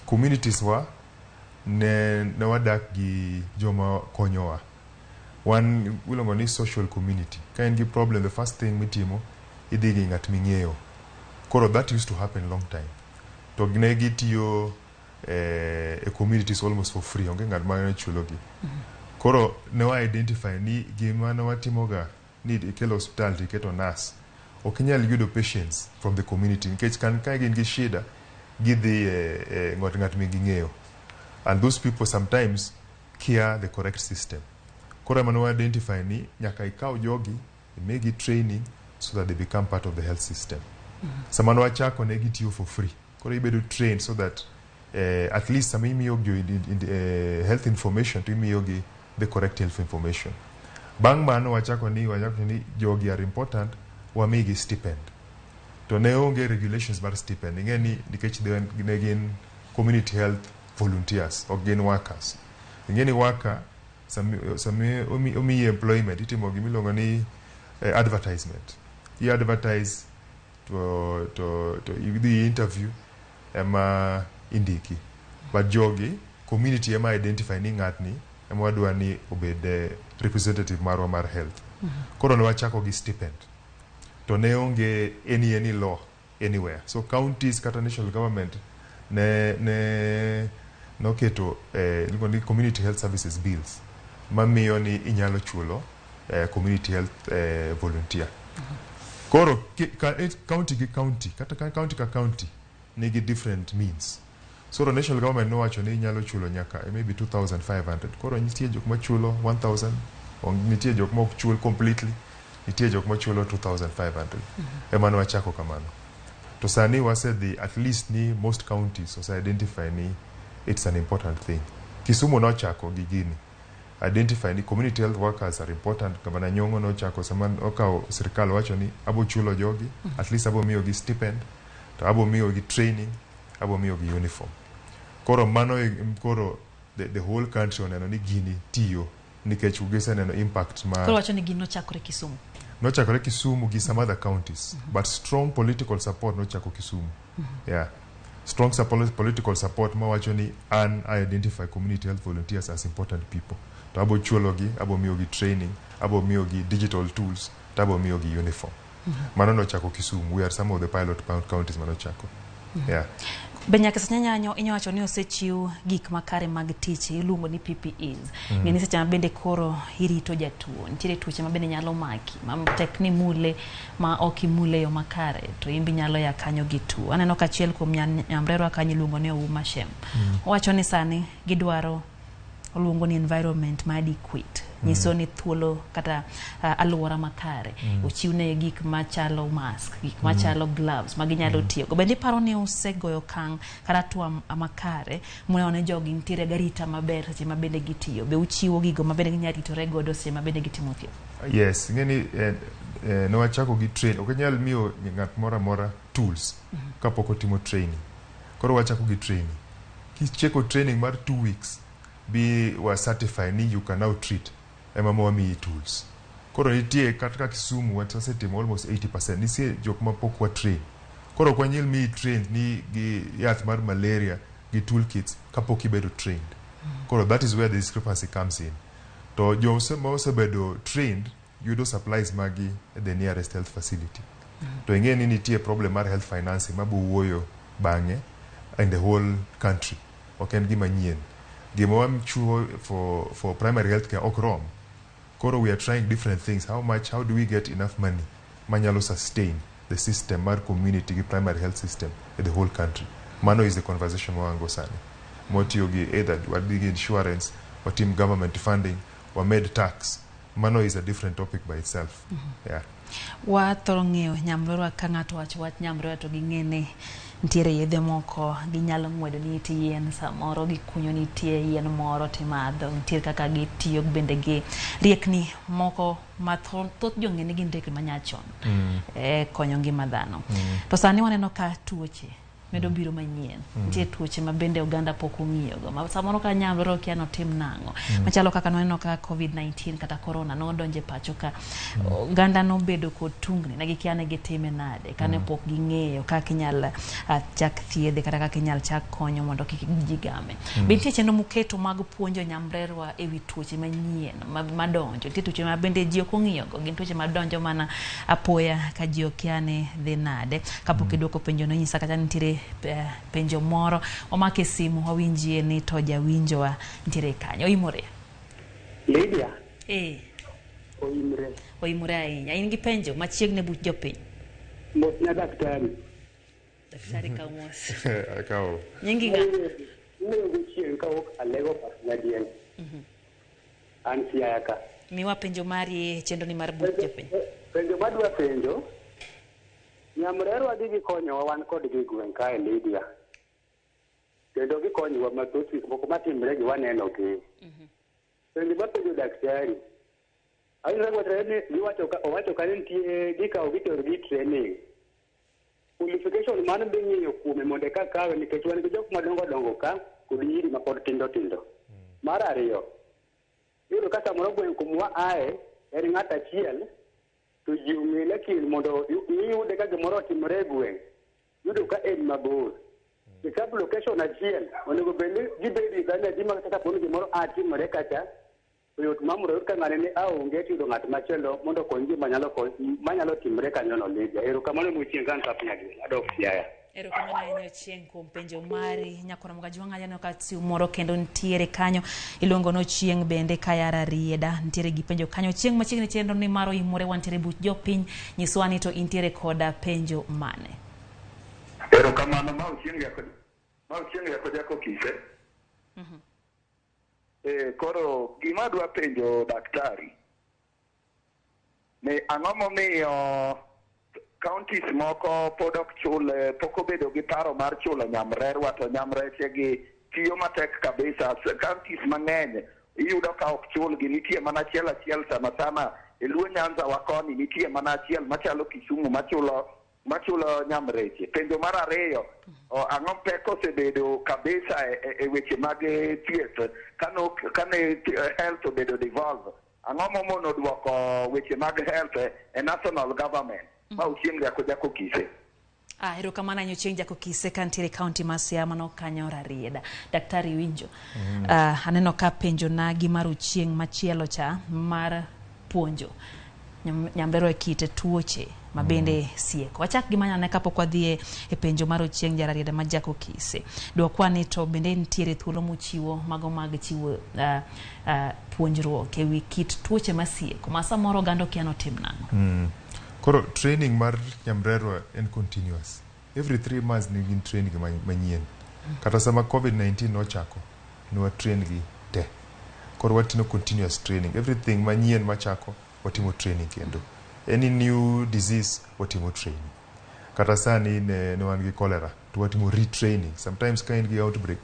Communities wa ne wadak gi joma konyowa. Wan ulongo ni social community. Ka en gi problem, the first thing mitimo idhi gi ng'at ming'eyo. Koro that used to happen long time. To ne gitiyo communities almost for free. Onge ng'at ma chulo gi. Koro ne wa identify ni gima ne watimoga ni ikelo hospital tiketo nurse. Okinyal yudo patients from the community nkech kan ka gin gi shida gidhi ngat mingi ng'eyo, and those people sometimes care the correct system. Koro mano identify ni nyaka ikaw jogi imegi training so that they become part of the health system. Samano wachako ne gitiyo for free. Koro ibedo trained so that at least some imiyo in the health information to imiyo gi the correct health information. Bang mano wachako ni jogi are important wamigi stipend. To ne onge regulations bar stipend. Ingeni nikech ne gin community health volunteers or gin workers. Ingeni worker sami umi employment itimo gimilongo ni advertisement. You advertise to the interview ema indiki. But jogi community ema identify ni ngatni ema wadwa ni obed representative marwa mar health. Koro ne wachako gi stipend. To ne onge any law anywhere. So counties kata national government no keto community health services bills mamiyo ni inyalo chulo community health volunteer. Koro county gi county kata county ka county nigi different means. So the national government no wacho ni inyalo chulo nyaka maybe 2,500. Koro nitie jok machulo 1,000 o nitie jok mok chul completely. Nitie jok machulo 2,500. Emano wachako kamano. To sani wasedhi at least ni most counties was identify ni it's an important thing. Kisumu no chako gigini. Identify ni community health workers are important. Gavana Nyong'o no chako saman okao serikal wacho ni abo chulo jogi, at least abo miyo gi stipend. to abo miyo gi training, abo miyo gi uniform. Koro mano koro the whole country oneno ni gini tiyo nikech ugiseneno impact ma koro wacho ni gino chakore Kisumu. Nochakore Kisumu gi some other counties, but strong political support nochako Kisumu. Yeah. Strong political support ma wacho ni I identify community health volunteers as important people. To abo chulo gi, abo miyo gi training, abo miyo gi digital tools, to abo miyo gi uniform. Mano nochako Kisumu. We are some of the pilot counties manochako. Yeah. Benyaka sanyanyo inyawacho ni osechiw gik makare mag tich iluongo ni PPEs. Ngeni seche bende koro irito jatuo. Nitiere tuoche ma bende nyalo maki, ma tekni mule ma okimule yo makare to imbi nyalo ya kanyo gitu. Aneno ka achiel kuom nyamrero kanyo iluongo ni Oimore. Owacho ni sani gidwaro oluongo ni environment ma adequate. Nyiso ni thuolo kata aluora makare. Ochiwne gik machalo mask, gik machalo gloves maginyalo tiyo. Bende paro ni osegoyo kang kata tuwa makare muna one jogi nitiere garita maber seche ma bende gitiyo. Be uchiwo gigo ma bende ginyalo ritore godo seche ma bende gitimo thieth. Yes, ngeni no wachako gi train. Ok nyal miyo ng'at mora tools kapok otimo training. Koro wachako gi training. Kicheko training mar 2 weeks be were certified ni you can now treat emamo mi tools. Koro nitie kata Kisumu wasetimo almost 80%. Nisie jok mapok wa train. Koro kwa nyil mi train ni gi yath mar malaria gi toolkits kapok ibedo trained. Koro that is where the discrepancy comes in. To jo osebedo trained yudo supplies magi at the nearest health facility. To ingeni nitie problem mar health financing mabu wuoyo bange in the whole country. Ok en gima nyien. Gima wamchuo for primary health care okrom. Koro we are trying different things. How do we get enough money manyalo sustain the system mar community gi primary health system in the whole country? Mano is the conversation wango sani. Motiyo gi either wadigi insurance or team government funding or med tax. Mano is a different topic by itself. Yeah. Wa thoro ng'eyo nyamrerwa ka ng'ato wacho wach nyamrerwa to ging'ene nitiere yedhe moko ginyalo ng'wedo ni iti yien samoro gikunyo nitie yien moro timadho nitiere kaka gitiyo bende gi riekni moko ma thoth jong'ene gin riekni manyachon konyo ngima dhano. To sani waneno ka tuoche medo biro manyien. Nitie tuoche ma bende oganda pok ong'iyogo. Ma samoro ka nyamrero kia no tim nang'o. Machalo kaka noneno ka COVID-19 kata corona no donje pacho ka oganda no bedo kod tungni ne gikia ne gitime nade kane pok ging'eyo kaka inyal chak thiedhe kata kaka inyal chak konyo mondo kik gigame. Nitie chenro muketo mag puonjo nyamrerwa ewi tuoche manyien madonjo. Nitie tuoche ma bende ji ok ong'iyogo. Gin tuoche madonjo mana apoya ka ji okia ne dhi nade. Kapok idwoko penjo no nyisa kata nitiere penjo moro omake simu wawinjie ni to jawinjowa nitiere kanyo. Oimore. Lydia. Oimore ahinya. In gi penjo machiegni buch jopiny. Mosna daktari. Daktari ka mos. Kao. Nyingi ga. Mwe guchien ka ok alego pasnadien. An siaka. Miwa penjo mari chenro ni mar buch jopiny. Penjo madwa penjo. Nyamrero adhi gikonyowa wan kod gi gweng' kae Lydia. Kendo gikonyowa mathoth gik moko matimre gi waneno gi. Penjo mapenjo daktari. Ayudo ni owacho ka nitie gikawo gitero gi training. Qualification man be ng'iyo kuome mondo eka kawe nikech wan gi jok madongo ka kod nyiri ma pod tindo. Mar ariyo, yudo ka samoro gweng' kumwa ae en ng'at achiel to ji ong'e lakini mondo iyude ka gimoro otimore e gweng' yudo ka en mabor. Sub location achiel onego bed ni gibedi ka ne ma kata pono gimoro atimore kacha yot mamuro ka ng'ane ni aonge yudo ng'at machielo mondo kony ji manyalo timore kanyo no Lydia. Erokamano muchien kan kapnyagi adok siaya. Erokamano ahinya Ochieng' kuom penjo mari nyakora mga jwanga jano ka siu moro kendo nitiere kanyo iluongo no Ochieng' bende kayara rieda nitiere gi penjo kanyo Ochieng' machiegni chenro ni maro Oimore wantiere buch jopiny nyiswa ni to intiere koda penjo mane. Erokamano ma Ochieng' yako jako kise. Koro gima dwa penjo daktari ne ang'o momiyo counties moko pod ok chule pok obedo gi paro mar chulo nyamrerwa to nyamreche gi tiyo matek kabisa. Counties mang'eny iyudo ka ok chulgi nitie mana achiel sana e Luo Nyanza wakoni nitie mana achiel machalo Kisumu machulo machulo nyamreche. Penjo mar ariyo, ang'o pek osebedo kabisa e weche mag thieth kane health obedo devolve. Ang'o momono duoko weche mag health e national government ma uchieng' jako kise. Erokamano anyo chieng' jako kise kantiere kaunti ma Siaya no kanyo Rarieda. Daktari winjo. Aneno ka penjo na gimar chieng' machielo cha mar puonjo nyamrero e kite tuoche mabende sieko. Wachak gimanya ne kapok wadhi e penjo mar chieng' Rarieda ma jako kise. Dwokwa ni to bende nitiere thuolo mochiwo mago mag chiwo puonjruok e wi kit tuoche masieko ma samoro gando kiano tim nang'o. Koro training mar nyamrerwa en continuous. Every 3 months ni gin training manyien. Kata sama COVID-19 nochako, nwa train gi te. Koro watino continuous training. Everything manyien machako, watimo training kendo. Any new disease, watimo training. Kata sani ne wan gi cholera, to watimo retraining. Sometimes ka in gi outbreak,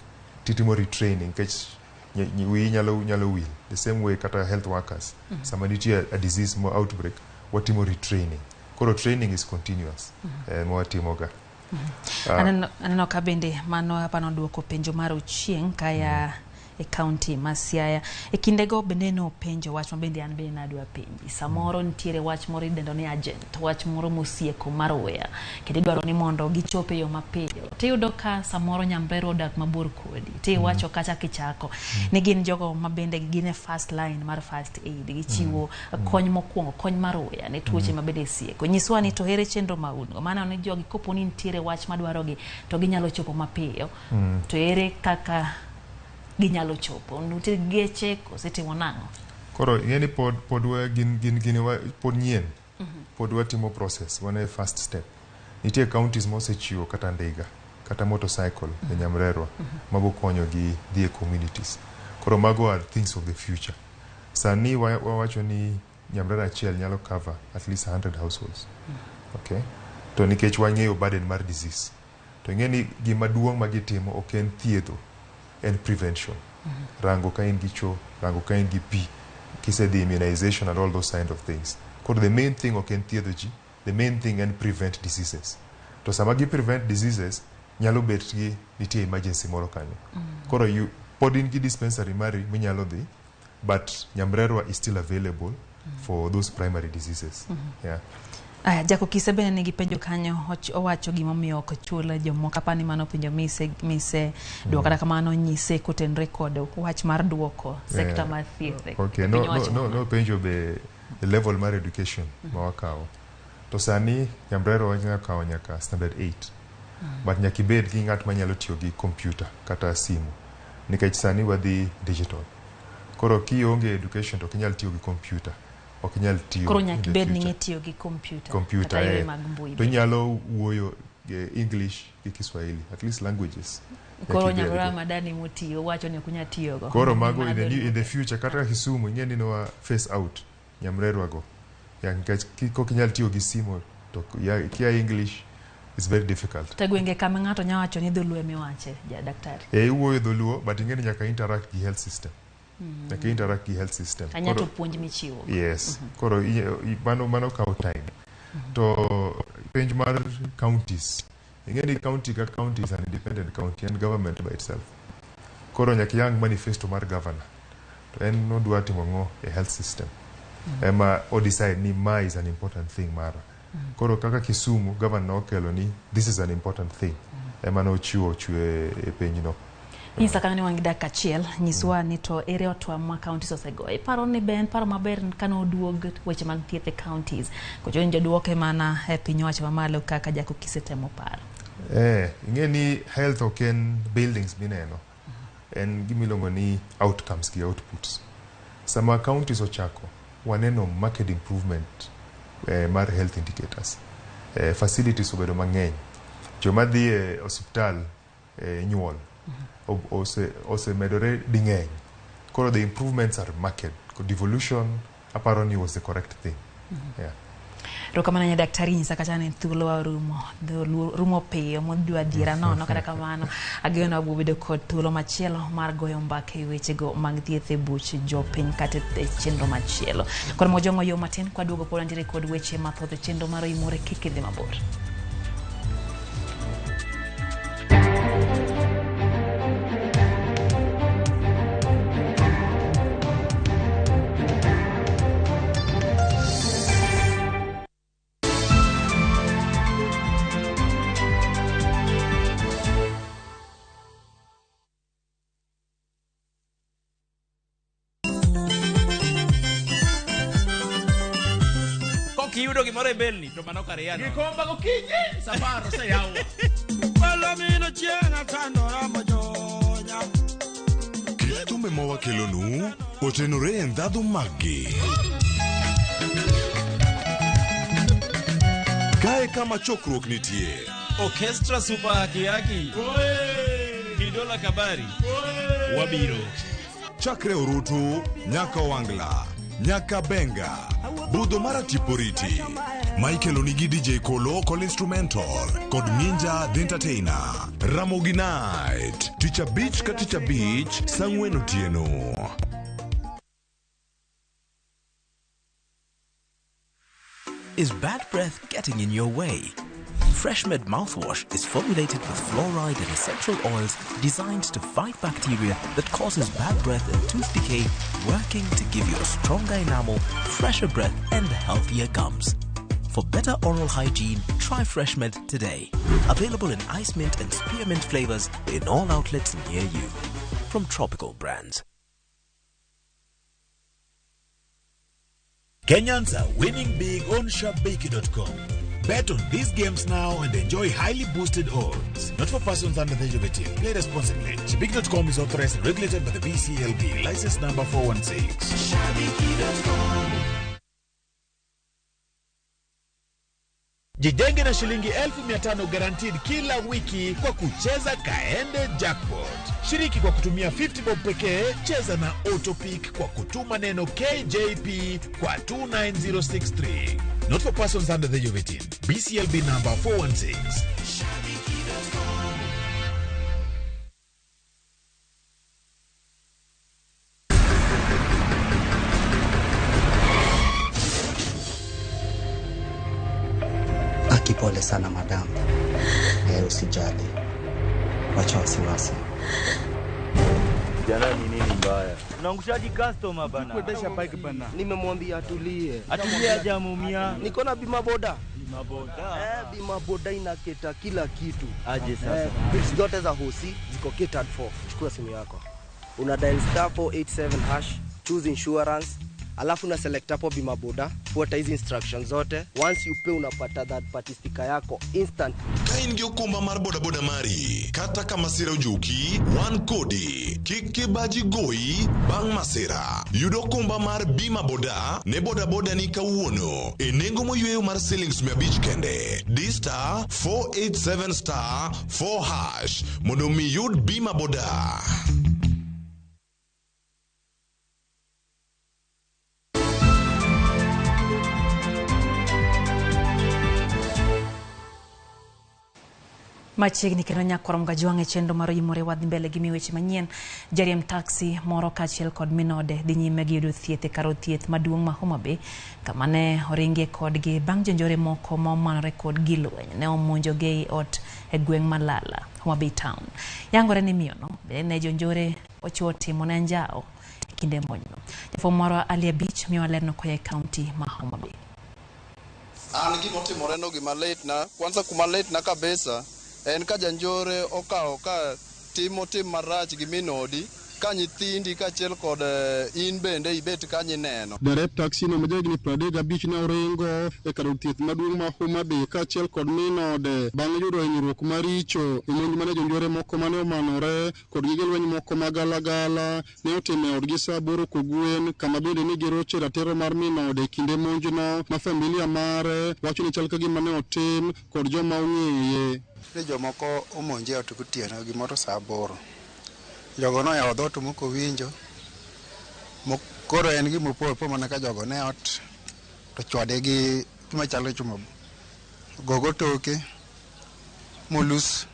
titimo retraining. Kech wi nyalo will. The same way kata health workers. Sama nitie a disease mo outbreak, watimo retraining. Koro training is continuous. Mwatimo ga. Aneno ka bende mano hapa noduoko penjo mar chieng' kaya e county ma Siaya. E kindego bende no penjo wach mabende an bende nadwa penji. Samoro nitiere wach moro idendo ni agent, wach moro mosieko mar wea. Kendo dwaro ni mondo gichope yo mapiyo. Tiyudo ka samoro nyamrero odak mabor kodi. Ti wacho kacha kichako. Ni gin jogo mabende gine first line mar first aid. Gichiwo kony mokwongo, kony mar wea ne tuoche mabende sieko. Nyiswa ni to here chenro maungo. Maana oni jogi kopo ni nitiere wach madwarogi to ginyalo chopo mapiyo. To ere kaka ginyalo chopo nuti geche kosetimo nang'o. Koro ngeni pod we pod nyien. Pod watimo process one first step. Nitie counties mosechiwo kata ndega kata motorcycle e nyamrerwa mago konyo gi dhie communities. Koro mago are things of the future. Sani wawacho ni nyamrera achiel nyalo cover at least 100 households. Okay? To nikech wang'eyo burden mar disease. To ngeni gima duong' magitimo ok en thiedho, and prevention. Rango ka in gi cho, rango ka in gi pi, kisedhi immunization and all those kind of things. Koro the main thing ok en thiedho ji, the main thing en prevent diseases. To sama gi prevent diseases, nyalo bet gi nitie emergency moro kanyo. Koro pod in gi dispensary mari minyalo dhi, but nyamrerwa is still available for those primary diseases. Yeah. Jako kise bene nigi penjo kanyo owacho gimomiyo ok chula jomoko apani mano penjo mise duoko kata kamano nyise kotenre kod wach mar duoko sekta mar thieth. Okay, no penjo be level mar education ma wakawo. To sani nyamrero wanyalo kawo nyaka standard 8. But nyaka ibed gi ng'at manyalo tiyo gi computer kata simu. Nikech sani wadhi digital. Koro kionge education to kinyal tiyo gi computer. Okinyal tiyo. Koro nyaka bed ni tiyo gi computer. To nyalo wuoyo English gi Kiswahili, at least languages. Koro nyalo madani motiyo wacho ni kunya tiyo go. Koro mago in the future kata Kisumu ngeni no face out nyamrerwa go. Kiko kinyal tiyo gi simu to kia English is very difficult. Tagwenge kama ng'ato nyawacho ni dholuo miwache daktari. Wuoyo dholuo but ngeni nyaka interact gi health system. Nyaka interact gi health system. Anyato puonj michiwo. Yes. Koro mano kawo time. To penj mar counties. Ngeni county ka county is an independent county and government by itself. Koro nyaka yang manifesto mar governor. To en no dwa timo ng'o a health system. Ema o decide ni ma is an important thing mara. Koro kaka Kisumu governor okelo ni this is an important thing. Ema no chiwo chwe e penj no. Nyisa kani wangi daka chiel, nyiswa ni to ere otwa mwa counties osego. Paro ni ben, paro maber kano duog weche mag thieth e counties. Kocho nje duoke mana piny owacho mamalo kaka jako kisetemo paro. Ngeni health oken buildings bineno. En gimilongo ni outcomes ki outputs. Sama counties ochako, waneno market improvement mar health indicators. Facilities obedo mang'eny. Joma dhi hospital nyuol. Ose medore ding'eny. Koro the improvements are market. Devolution apparently was the correct thing. Yeah. Rokamana nya daktari nyisa kata ne thuolo wa rumo peyo modwa dira nono kata kamano ageno abubedo kod thuolo machielo mar goyo mbaka e weche go mag thieth e buch jopiny kata e chenro machielo. Koro mojongo yo matin kwa duogo pod ndire kod weche mathoth e chenro mar Oimore kik idhi mabor. kiyudo gimoro e belni to mano kare yano. Gikomba gokinyi safaro se yawa. Palamino chienga tandora mojonya. Kit thumbe mawakelonu otenore e ndhadhu maggi. Kae kama chokruok nitie. Orchestra super hakiyaki. Kidola kabari. Wabiro. Chakre Orutu, nyaka Wangla, nyaka Benga, budho mara Tiporiti. Michael Onigi DJ Kolo, Call Instrumental, kod Ninja The Entertainer. Ramogi Night, Teacher Beach ka Teacher Beach, Sangwen Otieno. Is bad breath getting in your way? FreshMed mouthwash is formulated with fluoride and essential oils designed to fight bacteria that causes bad breath and tooth decay, working to give you a stronger enamel, fresher breath, and healthier gums. For better oral hygiene, try FreshMed today. Available in ice mint and spearmint flavors in all outlets near you. From Tropical Brands. Kenyans are winning big on shopbaki.com. Bet on these games now and enjoy highly boosted odds. Not for persons under the age of 18. Play responsibly. Shopbaki.com is authorized and regulated by the BCLB. License number 416. Shopbaki.com. Jijenge na shilingi 1,500 guaranteed kila wiki kwa kucheza Kaende Jackpot. Shiriki kwa kutumia 50 bob pekee, cheza na Autopic kwa kutuma neno KJP kwa 29063. Not for persons under the age of 18. BCLB number 416. Pole sana madam. Usijali. Wacha wasiwasi. Jana ni nini mbaya? Unaangushaji customer bana. Kuendesha bike bana. Nimemwambia atulie. Atulie ajamumia. Niko na bima boda. Bima boda. Bima boda inaketa kila kitu. Aje sasa. Bills zote za hosi ziko catered for. Chukua simu yako. Una dial *487#, choose insurance. Alafu na select hapo bima boda, fuata hizi instructions zote. Once you pay unapata that party sticker yako instant. Kaingi okumba mar boda boda mari. Kata kama sira ujuki, one kodi. Kiki baji goi, bang masira. Yudo kumba mar bima boda, ne boda boda ni kawuono. Enengo moyueyo mar shillings 100 kende. D*487*4#. Mondo mi yud bima boda. Machiegni kendo nyakorom gajuang' e chendo mar Oimore wadhi mbele gi weche manyien. Jariemb taksi moro kaachiel kod minode dhi nyime gi yudo thieth e kar thieth maduong' ma Homa Bay, kama ne oringie kodgi bang' jonjore moko momanore kod gilweny ne omonjogi ei ot e gweng' Malala, Homa Bay town. Yangore ni miyono bende ne jonjore ochiwo timo ne anjao e kinde monjno. Jafwambo moro Alia Beach miyo lerno koya e kaunti ma Homa Bay. An gimotimore no gima late na, kwanza kuma late na kabisa. En ka janjore okao ka tim marach gi minodi ka nyithindi kaachiel kod in bende ibet kanyi neno. Derep taksi no majagni 35 ne oringo e kar thieth maduong' ma Homa Bay kaachiel kod minode bang' yudo hinyruok maricho e monj mane jonjore moko mane omanore kod gige lweny moko magalagala ne otimo e odgi sa 8 kogwen, kama bende ni giroche ratiro mar minode kinde monjno ma familia mare wacho ni chal ka gima ne otim kod joma ong'eye. Jomoko omonje ot gotieno gimoro sa 8. Jogo no yawo dhot moko winjo. Koro en gima po mana ka jogo ne ot to chwade gi gima chalo chuma. Gogo toke molus.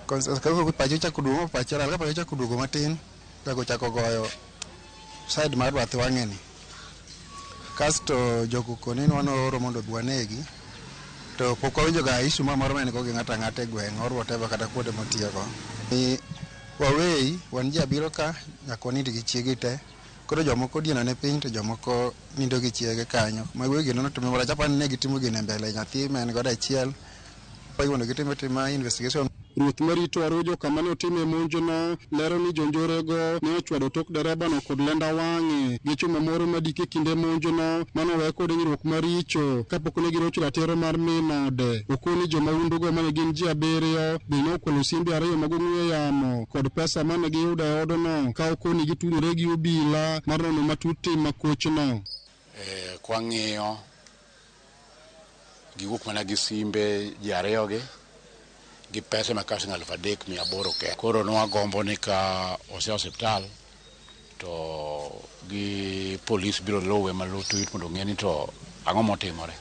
Kako pacho chako duogo pachara ka pacho chako duogo matin. Jago chako goyo side mar bath wang'eni. Kasto jogo koni wano oro mondo bwanegi. To pok awinjo ga isu moro mane ko gi ng'ata ng'ata e gweng' or whatever kata kuonde motiego. Wawei wan ji abiro ka nyaka nindo gi chiege te. Koro jomoko dieno ne piny to jomoko nindo gi chiege kanyo. Mawegi no to mora chapa ne gitimo gine mbele nyathi men goda achiel. Poi mondo gitimo investigation. Ruoth marito Arojo kama ne otime monjono lero ni jonjorego ne ochwado tok derebano kod lenda wang'e gi chuma moro madike kinde monjono manowe kod hinyruok maricho kapok ne girocho ratiro mar min ode. Okoni jomahundugo mane gin ji 7 bende ne okwalo simbe 2 mag ong'we yamo kod pesa mane giyudo e odno ka okoni gitudore gi obila mar nono matut tim makochno. Kwang'iyo giwuok mana gi simbe ji 2 gi pesa ma kash 3,800 ke. Koro nwagombo ni ka osea osiptal to gi polis biro lowe malutut mondo ng'e ni to ang'o motimore.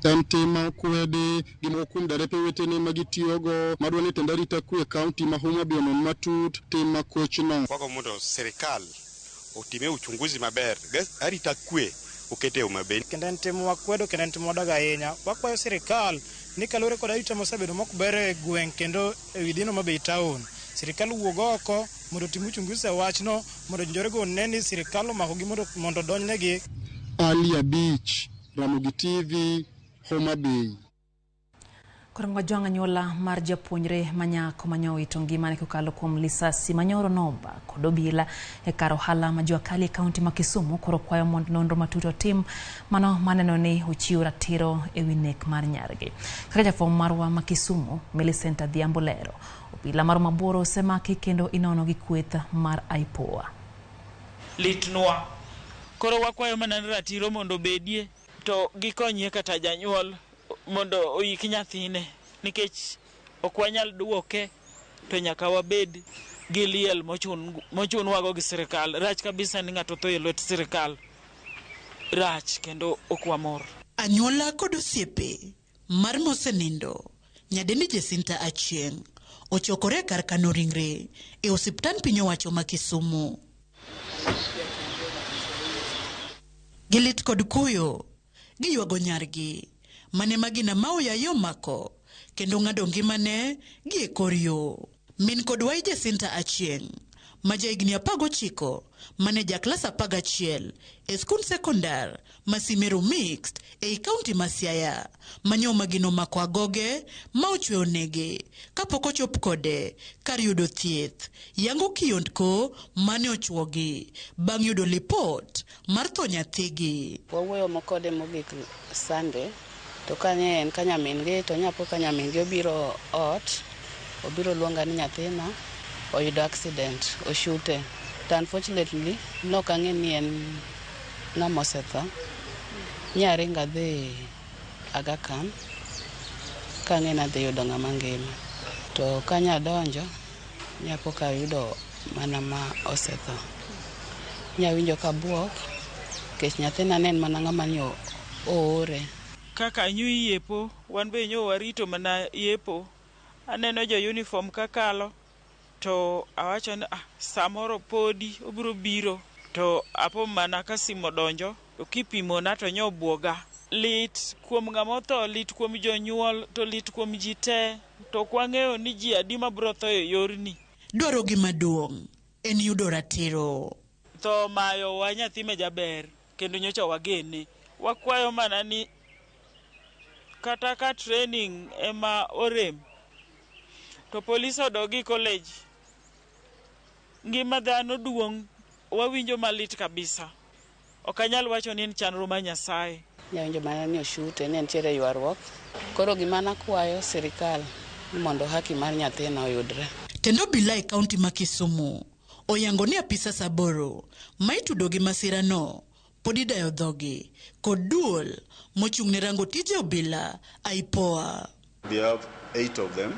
En tim ma okwedi gi moko kuom derepe wetene ma gitiyogo madwa ni tend arita kwe kaunti ma Homa Bay onon matut tim makochno. Kwago mondo serikal otime uchunguzi maber, arita kwe okete Homa Bay. Kendo en tim makwedo kendo en tim modaga ahinya. Wakwayo sirikal ni kalure kod arita mosebedo mokber e gweng' kendo e wi dino Homa Bay town. Sirikal wuog oko mondo otim uchunguzi e wachno mondo jonjorego one ni sirikal omakogi mondo donjnegi. Ali Beach, Ramogi TV, Homa Bay. Korongwa jwang' anyuola mar japuonjre manyako manyowito ngimane kokalo kuom lisasi manyoro noba kod obila e kar ohala ma Juakali e kaunti ma Kisumu koro kwayo mondo nonro matut otim mano maneno ni ochiwo ratiro e wi nek mar nyargi. Kaka jafwambo marwa ma Kisumu Millicent Adhiambo lero, obila mar Maboro osemaki kendo inono gi kweth mar IPOA. Litnwa koro wakwayo mana ratiro mondo bedie to gikonyie kata janyuol mondo oyik nyathine nikech ok wanyal duoke to nyaka wabed gi liel mochunwago gi sirikal. Rach kabisa ni ng'ato tho e lwet sirikal. Rach kendo ok wamor. Anyuola kod osiepe mar mosenindo nyadendi Jacinta Achieng' ochokore kar kano ringre e osiptal piny owacho ma Kisumu. Gilit kod kuyo giywago nyargi mane magina maoya yo mako kendo ng'ado ngimane gi e kor yo. Min kod wai Jacinta Achieng' ma jahigni 19 mane jaklas 11 e skul sekondar Masimero Mixed e kaunti ma Siaya manyo magino mako agoge ma ochwe onege kapok ochop kode kar yudo thieth yango kiondko mane ochwogi bang' yudo lipot mar tho nyathigi. Wawuoyo mokode mogik Sunday to kane en kanyamin gi to nyapo kanyamin gi obiro ot obiro luonga ni nyathina oyudo accident oshute to unfortunately nok ang'e ni en ng'ama osetho. Nyaringa dhi Aga Khan kang'e nadhi yudo ng'ama ngima to kanya donjo nyapo ka yudo mana ma osetho. Nyawinjo ka buok kech nyathina nen mana ng'ama ni oore. Kaka nyui yepo wan be nyo warito mana yepo. Aneno jo uniform kakalo to awacho ni samoro podi obiro biro to apo mana ka simo donjo to kipimo na to nyo buoga. Lit kuom ng'ama otho, lit kuom jonyuol, to lit kuom ji te, to kwang'eyo ni ji adi mabiro tho e yorni. Dwaro gi maduong' en yudo ratiro. Tho mayo wa nyathi me jaber kendo nyocha wagene. Wakwayo mana ni kata ka training ema orem to polis odogi college. Ngima dhano duong' wawinjo malit kabisa. Okanyal wacho ni en chandro ma Nyasaye. Nyawinjo mana ni oshute ni entiere ywaruok. Koro gima nakwayo sirikal mondo haki mar nyathina oyudre. Tendo obila e kaunti ma Kisumu oyango ni apisa saboro ma itudo gi masira no podi dayo dhogi kod duol mochung' ne rango tije obila IPOA. We have 8 of them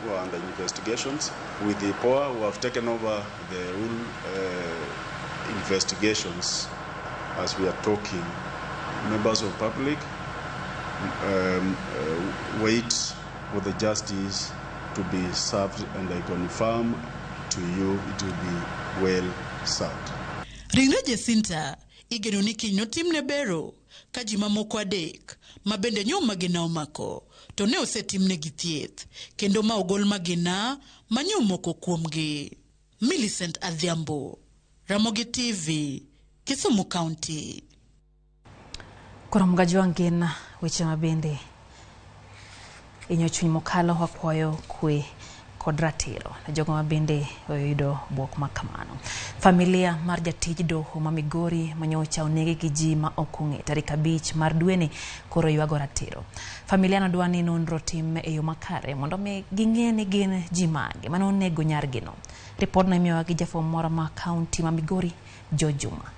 who are under investigations with the IPOA who have taken over the whole investigations as we are talking. Members of public wait for the justice to be served, and I confirm to you it will be well served. Ringre Jacinta igeno ni kiny notimne bero ka ji mamoko 3 ma bende nyo magina omako to ne osetimne gi thieth kendo ma ogol magina manyo moko kuomgi. Millicent Adhiambo, Ramogi TV, Kisumu County. Koromga jwang'ina weche mabende inyo chuny mokalo wakwayo kwe kod ratiro ne jogo ma bende oyudo buok makamano. Familia mar jatij doho ma Migori manyocha onegi gi ji ma okong'e tarik 5 mar dweni koro ywago ratiro. Familia no dwa ni nonro tim e yo makare mondo mi ging'e ni gin ji mage mane onego nyargino. Ripod no imiyowa gi jafwambo moro ma kaunti ma Migori, Juma.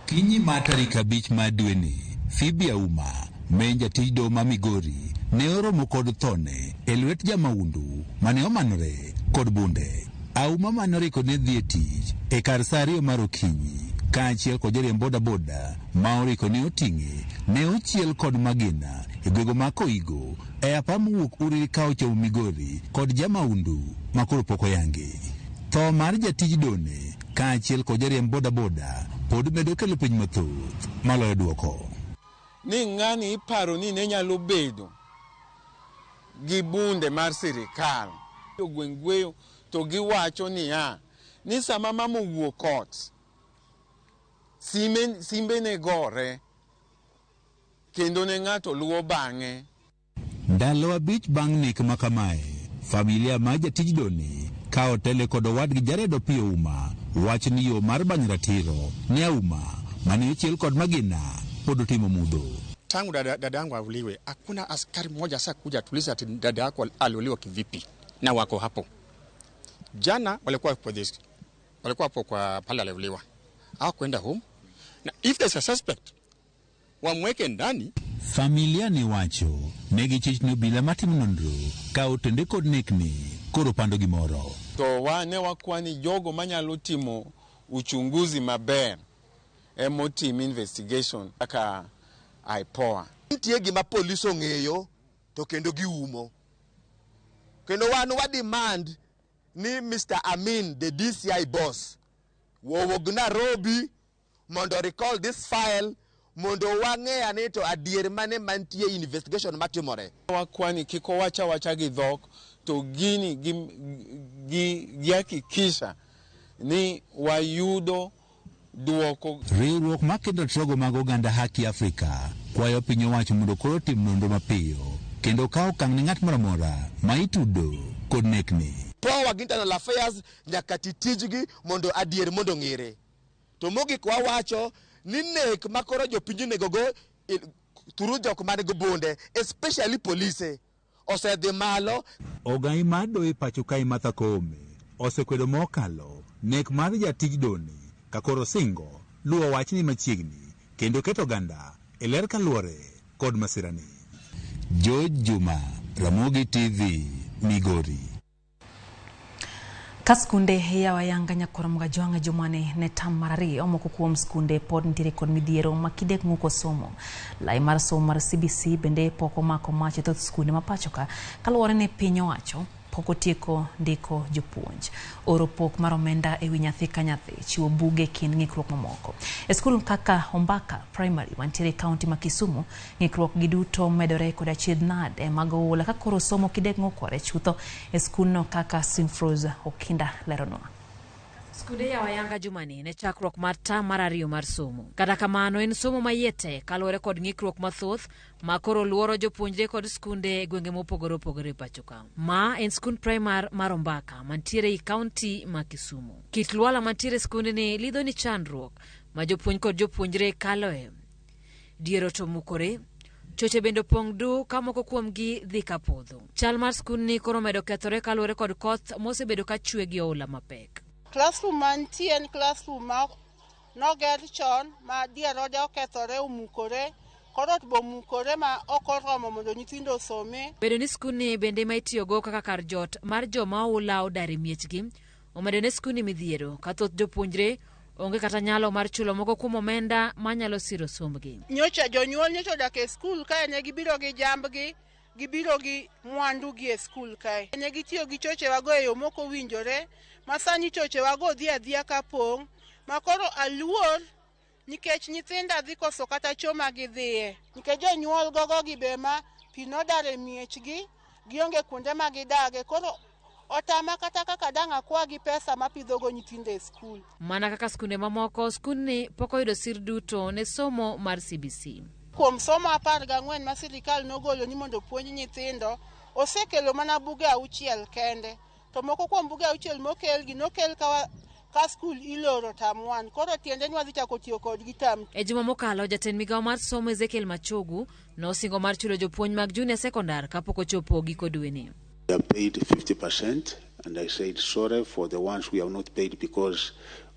Kinyi ma tarik 5 mar dweni, Phoebe Auma, menja jatij doho ma Migori, ne oromo kod thone e lwet jamaundu mane omanore kod bunde. Auma manore kod ne dhi e tich e kar saa 2 mar okinyi, kaachiel kod jariemb bodaboda ma oriko ne oting'e ne ochiel kod magina e gwego ma Koigo e apar mowuok Uri ka ochomo Migori kod jamaundu ma koro pok oyangi. Tho mar jatij done kaachiel kod jariemb bodaboda pod medo kelo penj mathoth maloyo duoko. Ni ng'ani iparo ni ne nyalo bedo gi bunde mar sirikal gweng'weyo to giwacho ni sama mama owuok ot simbe ne gore kendo ne ng'ato luwo bang'e. Ndalo 5 bang' nek ma kamae, familia ma jatij doni ka otele kod owadgi Jared Opiyo Auma wach ni yo mar manyo ratiro ne Auma mane ochiel kod magina pod otimo mudho. Tangu dada yangu auliwe, hakuna askari mmoja sasa kuja tuliza ati dada yako aliuliwa kivipi, na wako hapo. Jana walikuwa hapo kwa pale aliuliwa, hawakwenda home, na if there's a suspect wamweke ndani. Familia ni wacho negi chichno bila matimo nonro ka otende kod nekni koro pando gimoro. To wane wakwani jogo manyalo timo uchunguzi maber emotim investigation aka aipoa. Nitie gima polis ong'eyo to kendo giumo. Kendo wan wa demand ni Mr. Amin, the DCI boss, wowog Nairobi mondo recall this file mondo wang'e ani to adier mane mantie investigation matimore. Wakwani kiko wacha gi dhok to gini gihakikisha ni wayudo duoko. Riwruok makendo trogo mag oganda haki Afrika kwayo piny owacho mondo koro tim nonro mapiyo kendo kawo okang' ne ng'at moro amora ma itudo kod nekni. Power Internal Affairs nyaka tijgi mondo adier mondo ng'ere. To mogik wawacho ni nek makoro jopiny nego go turu jok man go bunde, especially police, osedhi malo. Ogai mado e pacho kai Martha Koome osekwedo mokalo nek mar jatij doni ka koro singo luwo wach ni machiegni kendo keto ganda e ler kaluore kod masirani. Juma, Ramogi TV, Migori. Ka skunde yawa yanga nyakoro mga joanga jomane ne tam marari omoko kuom skunde pod nitire kod midhiero makidek ng'uko somo. Lai mar somo mar CBC bende poko mako mach thoth skunde mapachoka kaluwore ne piny owacho poko tieko ndiko jopuonj. Oro pok mar omenda ewi nyathi ka nyathi chiwo buge kind ng'ikruok mamoko. E skul kaka Ombaka Primary mantiere kaunti ma Kisumu, ng'ikruok giduto medore kod achiedh nade mag oula ka koro somo kidek ng'ukore chutho e skulno kaka Simfroz Okinda leronwa. Skunde yawa yanga jumani ne chakruok mar tam mar 2 mar somo. Kata kamano en somo mayete kaluwore kod ng'ikruok mathoth ma koro luoro jopuonjre kod skunde gwenge mopogore opogore pachoka. Ma en skund primar mar Ombaka mantiere i kaunti ma Kisumu. Kit lwala mantiere skunde ni lidho ni chandruok ma jopuonj kod jopuonjre kaloe. Diero to mukore, choche bendo pong du ka moko kuomgi dhi ka podho. Chal mar skund ni koro medo kethore kaluwore kod koth mosebedo ka chwe gi oula mapek. Classroom mantie en classroom ma noger chon ma dierode okethore omukore koro bo mukore ma okoromo mondo nyithindo some. Bedo ni skuni bende ma itiyogo kaka kar jot mar joma oula odare miechgi omedo ne skuni midhiero ka thoth jopuonjre onge kata nyalo mar chulo moko kuom omenda manyalo siro sombgi. Nyocha jonyuol nyocha odak e skul kae ne gibiro gi jambgi, gibiro gi mwandu gi e skul kae. Ne gitiyo gi choche wago e yo moko winjore. Masani choche wago dhi adhiya ka pong' makoro aluor nikech nyithinda dhi koso kata choma gidhiye. Nikech jonyuol gogo gi be ma pinodare miechgi gionge kuonde ma gidage koro otama kata kaka dang' akwa gi pesa mapidhogo nyithindo e skul. Mana kaka skunde mamoko, skundni pok oyudo sir duto ne somo mar CBC. Kuom somo 14 ma sirikal nogolo ni mondo puonj nyithindo osekelo mana buge auchiel kende, to moko kuom buge auchiel mokel gi nokel ka skul iloro tam 1, koro tiende ni wadhi chako tiyo kodgi tam. E juma mokalo, jatend migawo mar somo Ezekiel Machogu nosingo mar chulo jopuonj mag junior secondary kapok ochopo giko dweni. We have paid 50%, and I said sorry for the ones we have not paid because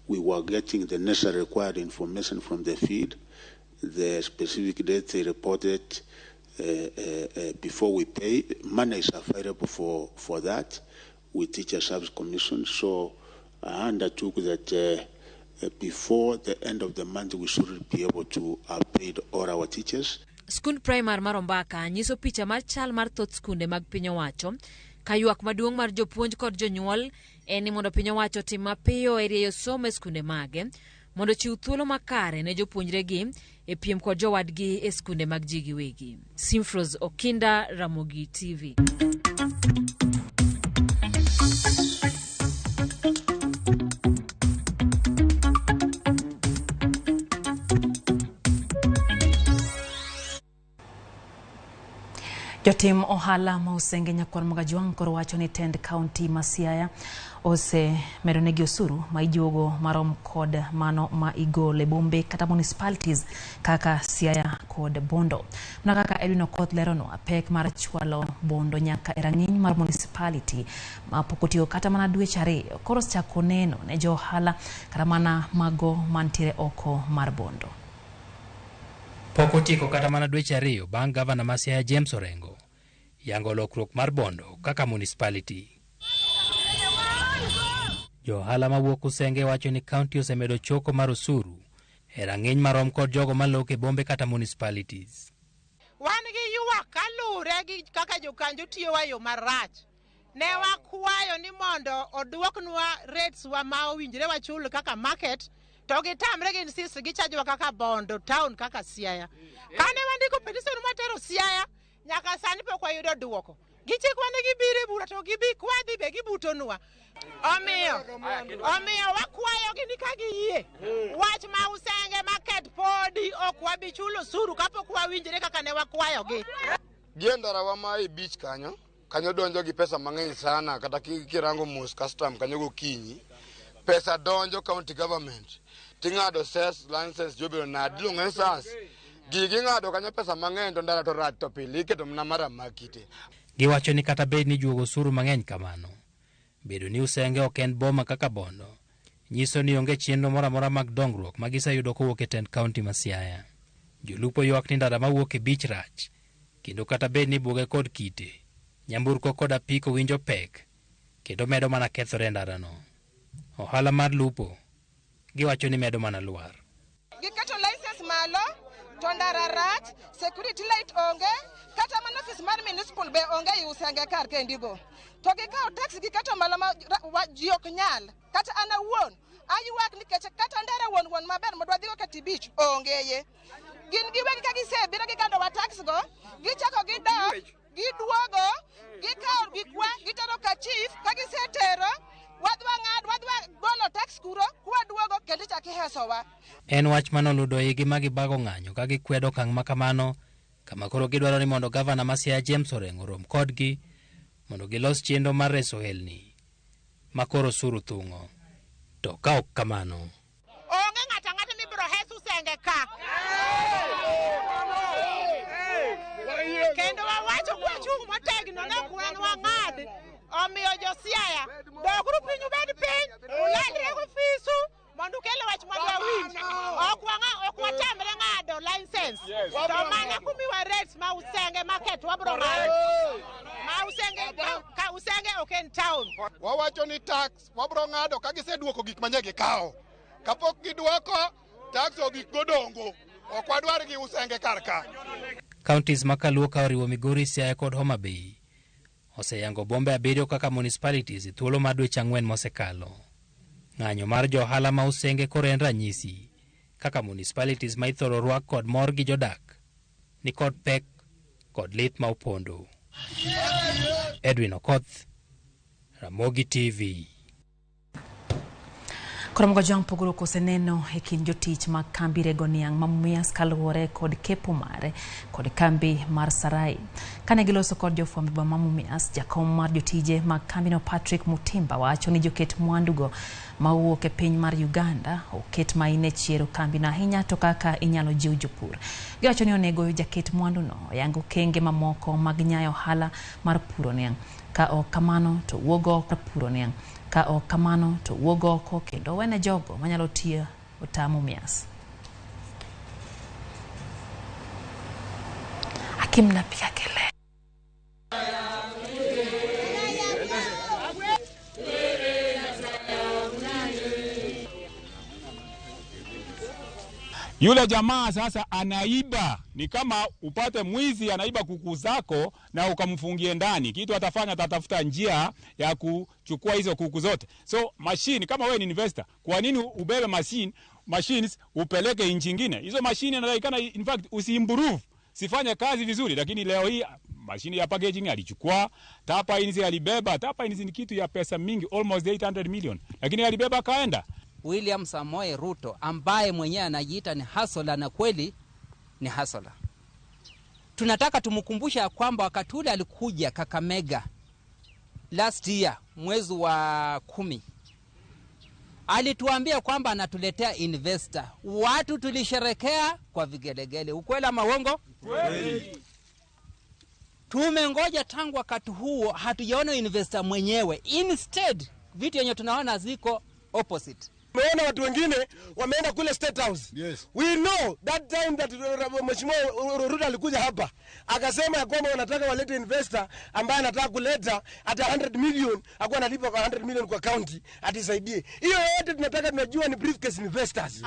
we were getting the necessary required information from the feed, the specific date they reported before we pay. Money is available for that with Teacher Service Commission. So I undertook that before the end of the month we should be able to have paid all our teachers. Skund primar mar Ombaka nyiso picha mar chal mar thoth skunde mag piny owacho ka ywak maduong' mar jopuonj kod jonyuol en ni mondo piny owacho tim mapiyo e rieyo somo e skunde mage mondo chiw thuolo makare ne jopuonjregi e piem kod jowadgi e skunde mag ji giwegi. Simfros Okinda, Ramogi TV. Jotim ohala ma osenge nyakwar Mogajwang koro wacho ni tend kaunti ma Siaya ose medonegi osuru ma ijuogo marom kod mano ma igole bombe kata municipalities kaka Siaya kod Bondo. Na kaka Edwin Okoth lerono apek mar chwalo Bondo nyaka erang'iny mar municipality ma pokotio kata mana dweche ariyo koro chako neno ne jo ohala kata mana mago mantiere oko mar Bondo. Pokotiko kata mana dweche ariyo bang' gavana ma Siaya James Orengo yango lokruok mar Bondo kaka municipality. Jo ohala mawuok Usenge wacho ni county osemedo choko mar osuru e rang'iny marom kod jogo malok e bombe kata municipalities. Wan gi ywak kalure gi kaka jokanjo tiyo wa yo marach. Ne wakwayo ni mondo oduoknwa rates wa ma owinjore wachul kaka market, to gitamre gi insist gichajowa kaka Bondo town kaka Siaya. Kane wandiko petition matero Siaya nyaka sani pok wayudo duoko. Gichikwa ni gibire bura to gibi kwadhi be gibutonwa. Omiyo wakwayo gi ni ka giyie. Wach ma Usenge market podi ok wabi chulo osuru kapok wawinjore kaka ne wakwayo gi. Giendara wa ma e beach kanyo donjo gi pesa mang'eny sana kata kirango mos custom kanyo gokinyi. Pesa donjo county government. Tingado cess license jobero na dilongen sas. Gigi ngado kanyo pesa mang'eny to ndara to rat to pili keto mna mara makite. Giwacho ni kata bed ni juogo osuru mang'eny kamano, bedo ni Usenge ok en boma kaka Bondo nyiso ni onge chenro moro amora mag dongruok ma giseyudo kowuok e tend kaunti ma Siaya. Jolupo ywak ni ndara mawuok e beach rach, kendo kata bed ni buge kod kite, nyamburko kod apiko winjo pek, kendo medo mana kethore ndarano. Ohala mar lupo giwacho ni medo mana luar. Giketo license malo, to ndara rach, security light onge, kata mana office mar municipal be onge i Usenge kar kendigo. To gikawo tax giketo malo ma ji ok nyal, kata ana wuon aywak nikech kata ndara wuon maber modwa dhigo kati beach onge ye. Gin giwegi ka gisebiro gikado wa tax go, gichako gidok, giduogo, gikawo gikwa, gitero ka chief, ka gisetero wadwa golo tax kuro kwa duogo kendo chaki hesowa. En wach manoludo igi magibago ng'anyo ka gikwedo okang' makamano, kama koro gidwaro ni mondo gavana ma Siaya James Orengo rom kodgi mondo gilos chenro mar reso helni ma koro osuru thung'o. To ka ok kamano, onge ng'ata mibiro hes Usenge ka. Kendo wawacho kwa chung' motegno na kwan wang'ad. Omiyo jo Siaya dogru pinyu bed piny ulandre ofisu mondo kele wach madwa winj. Ok watamre ng'ado license. To mana kumiwa rates ma Usenge market wabro ng'ado. Ma Usenge ok en town. Wawacho ni tax wabro ng'ado ka giseduoko gik manye gikawo. Kapok giduoko tax ogik godongo. Ok wadwar gi Usenge karka. Counties makaluo ka oriwo Migori, Siaya kod Homa Bay oseyango bombe abiriyo kaka municipalities thuolo mar dweche 4 mosekalo. Ng'anyo mar jo ohala ma Usenge koro en ranyisi kaka municipalities ma ithoro rwak kod mor gi jodak ni kod pek kod lit ma opondo. Edwin Okoth, Ramogi TV. Koromogo jang pogoro koseneno e kind jotich mag kambi Regoniang Mamumias kaluwore kod kepo mare kod kambi mar Sarai. Kane giloso kod jofwambo ba Mamumias, jakom mar jotije mag kambino Patrick Mutimba wacho ni joket mwandugo mawuok e piny mar Uganda oket maine chiero kambino ahinya to kaka inyalo jiw jopur. Giwacho ni onego jaket mwanduno yango kenge mamoko mag nyayo hala mar puro niang. Ka ok kamano to wuogo puro niang. Ka ok kamano to wuogo oko kendo wene jogo manyalo tiyo otamo mias. Hakim na pika kele. Yule jamaa sasa anaiba, ni kama upate mwizi anaiba kuku zako na ukamfungie ndani. Kitu atafanya, atatafuta njia ya kuchukua hizo kuku zote. So machine, kama wewe ni investor, kwa nini ubebe machines upeleke nchi nyingine? Hizo machine inatakikana in fact usiimprove, sifanye kazi vizuri. Lakini leo hii machine ya packaging alichukua, tapa inzi alibeba. Tapa inzi ni kitu ya pesa mingi, almost 800 million. Lakini alibeba kaenda. William Samoei Ruto ambaye mwenyewe anajiita ni hasola na kweli ni hasola. Tunataka tumkumbusha kwamba wakati ule alikuja Kakamega last year mwezi wa 10, alituambia kwamba anatuletea investor. Watu tulisherekea kwa vigelegele. Ukweli ama uongo? Kweli. Tumengoja tangu wakati huo hatujaona investor mwenyewe. Instead vitu yenye tunaona ziko opposite. Tumeona watu wengine wameenda kule State House. Yes. We know that time that Mheshimiwa Ruto alikuja hapa akasema ya kwamba wanataka walete investor ambaye anataka kuleta hata 100 million, hakuwa analipa kwa 100 million kwa county atisaidie. Hiyo yote tunataka tunajua ni briefcase investors.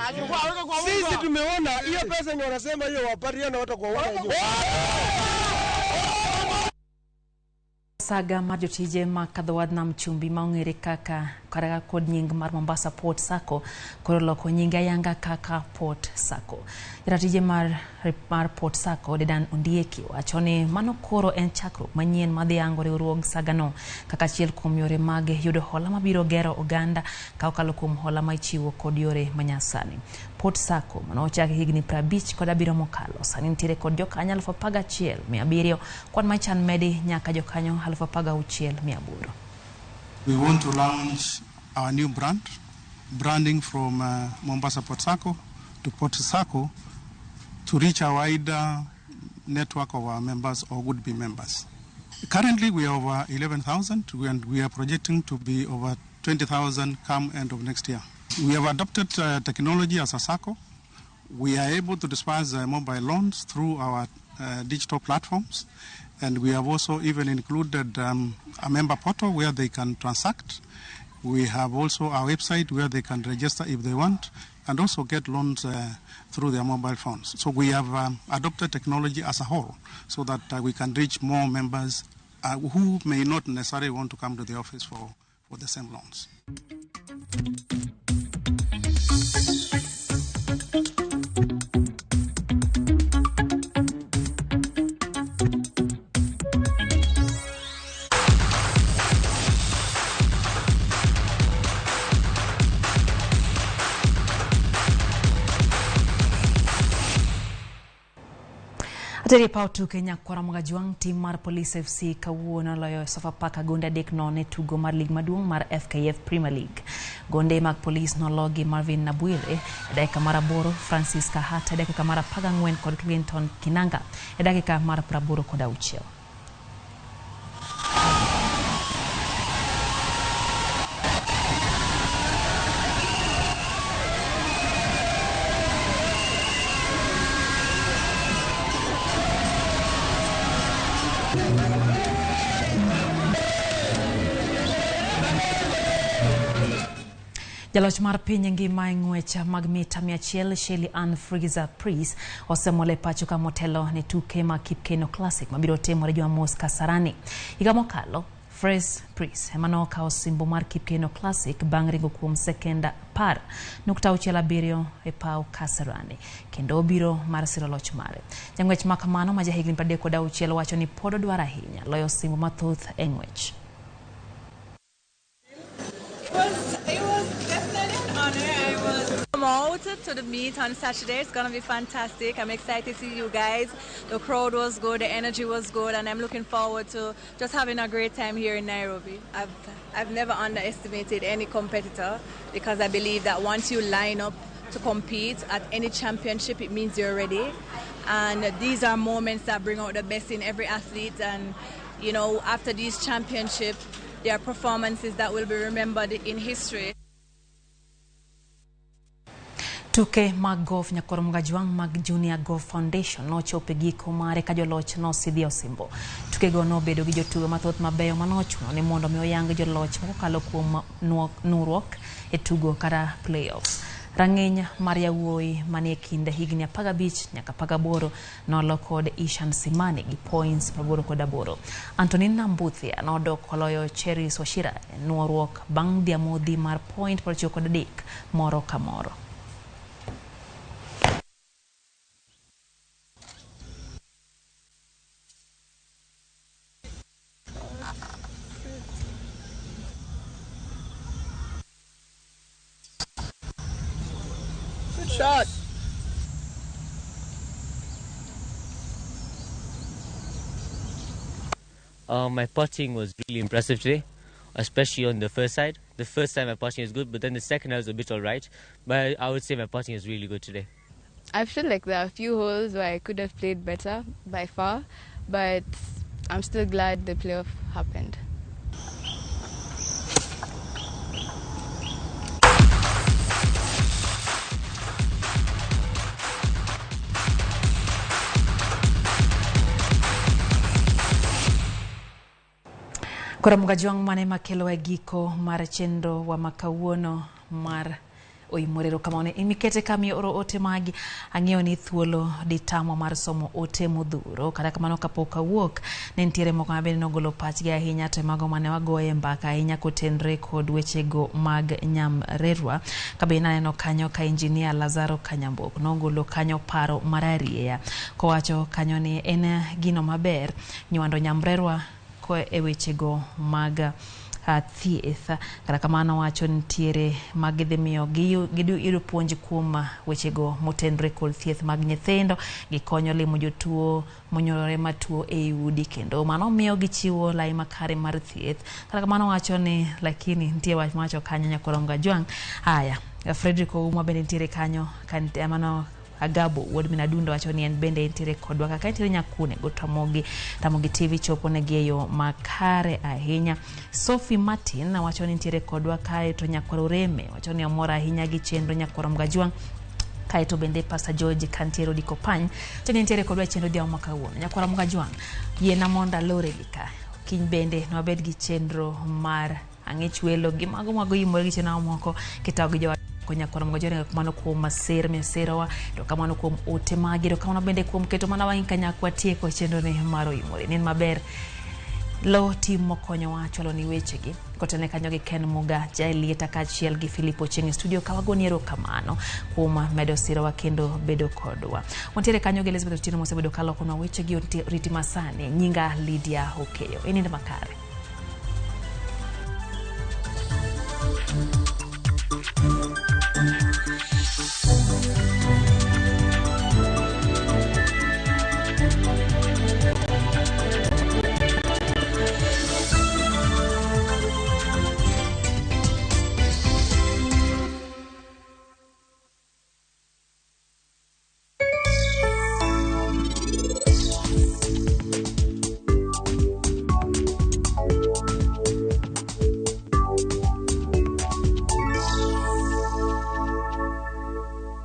Sisi tumeona hiyo pesa yenye wanasema hiyo wapariana watu kwa wao. Saga mar jotije ma kadhowadh nam chumbi maong'ere kaka karaga kod nying mar Mombasa Port Sacco koro loko nyinge ayanga kaka Port Sacco. Jatije mar Port Sacco Dedan Ondieki wacho ni mano koro en chakruok manyien madhi yango riwruog sagano kaka achiel kuom yore mag yudo hola mabiro gero oganda ka okalo kuom hola ma ichiwo kod yore manyasani. Port Sacco mano ochaki higni 50 kod abiro mokalo sani nitiere kod jokanyo 11,700 kwan machan medi nyaka jokanyo 16,800. We want to launch our new branding from Mombasa Port Sacco to Port Sacco to reach a wider network of our members or would-be members. Currently we are over 11,000 and we are projecting to be over 20,000 come end of next year. We have adopted technology as a Sacco. We are able to disperse mobile loans through our digital platforms, and we have also even included a member portal where they can transact. We have also our website where they can register if they want and also get loans through their mobile phones. So we have adopted technology as a whole so that we can reach more members who may not necessarily want to come to the office for the same loans. Ateri pautu Kenya kwara magajuang tim mar Police FC kawuono loyo Sofapaka gonde 3-0 ne tugo mar lig maduong' mar FKF Premier League. Gonde mag Police nologi Marvin Nabwire e dakika mar 8, Francis Kahata e dakika mar 14 kod Clinton Kinanga e dakika mar 86. Jaloch mar piny ngima ng'wecha mag mita 100 Shelly Ann Fraser Price osemole pacho ka motelo ne tuke ma Kipkeno Classic mabiro timore Jumamos Kasarani. Higa mokalo Fraser Price emano ka osimbo mar Kipkeno Classic bang' ringo kuom sekenda 10.67 e paw Kasarani kendo obiro mar siro loch mare. Jang'wech ma kamano ma jahigni 36 wacho ni pod odwaro ahinya loyo osimbo mathoth e ng'wech. It was definitely an honor. come out to the meet on Saturday. It's going to be fantastic. I'm excited to see you guys. The crowd was good, the energy was good, and I'm looking forward to just having a great time here in Nairobi. I've never underestimated any competitor because I believe that once you line up to compete at any championship, it means you're ready. And these are moments that bring out the best in every athlete. And, you know, after these championships, there are performances that will be remembered in history. Tuke mag golf nyakorom gajwang mag Junior Golf Foundation nochopo giko mare ka joloch nosidhi osimbo. Tuke go nobedo gi jotugo mathoth mabeyo manochuno ni mondo mi oyang joloch mokalo kuom nuruok e tugo kata playoffs. Rang'eny mar yawuoyi manie kinde higni 15 nyaka 18 nolo kod Ishan Simani gi points 88. Antonin Nambuthia nodok koloyo Cheris Washira nuoruok bang' diamodhi mar point 93 moro ka moro. Shot. My putting was really impressive today, especially on the first side. The first time my putting was good, but then the second I was a bit alright. But I would say my putting is really good today. I feel like there are a few holes where I could have played better by far, but I'm still glad the playoff happened. Korom gajwang mane makelo e giko mar chenro wa makawuono mar Oimore kamone imikete kami oro ote magi ang'eyo ni thuolo ditamo mar somo ote modhuro kata kamano kapok awuok ne ntiere moko mabe nogolo pachgi ahinya to mago mane wagoye mbaka ahinya kotenre kod weche go mag nyamrerwa kabe naneno kanyo ka engineer Lazaro Kanyambok nogolo kanyo paro mararieya kowacho kanyo ni en gino maber nywando nyamrerwa ko e weche go mag thieth kata kamano wacho ntiere magidhi miyo gidu puonj kuom wechego motenre kod thieth mag nyithindo gikonyo limo jotuo monyorore matuo e udi kendo mano miyo gichiwo lai makare mar thieth kata kamano wacho ni lakini ntie wach macho kanyo nyakorom gajwang haya Frederick Ouma bende ntiere kanyo kante mano Agabo wuod minadundo wacho ni en bende ntiere kodwa kaka ntiere nyakune go Ramogi TV chopo ne geyo makare ahinya. Sophie Martin wacho ni ntiere kodwa kae to nyakoro reme wacho ni amora ahinya gi chenro nyakorom gajwang kae to bende Pastor George Kantiero Dikopany to ntiere kodwa chenro dia makawuono nyakorom gajwang yena monda lore gika kiny bende no bed gi chenro mar ang'ech welo gi mago Oimore gi chenro moko kitago gi nyakorom gajwang kamano kuom meserawa to kamano kuom ote magi to kamano bende kuom keto mana wang' kanyakwa tieko chenro ne mar Oimore nen maber lo tim mokonyo wacholo ni wechegi kotene kanyo gi Ken Muga Jailieta kachiel gi Philip Ocheng studio kawagoniero kamano kuom medo sirowa kendo bedo kodwa wantiere kanyo gi Elizabeth Otieno mosebedo kalo kono wechegi riti masani nyinga Lydia Okeyo eninde makare.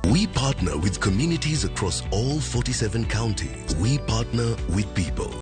We partner with communities across all 47 counties. We partner with people.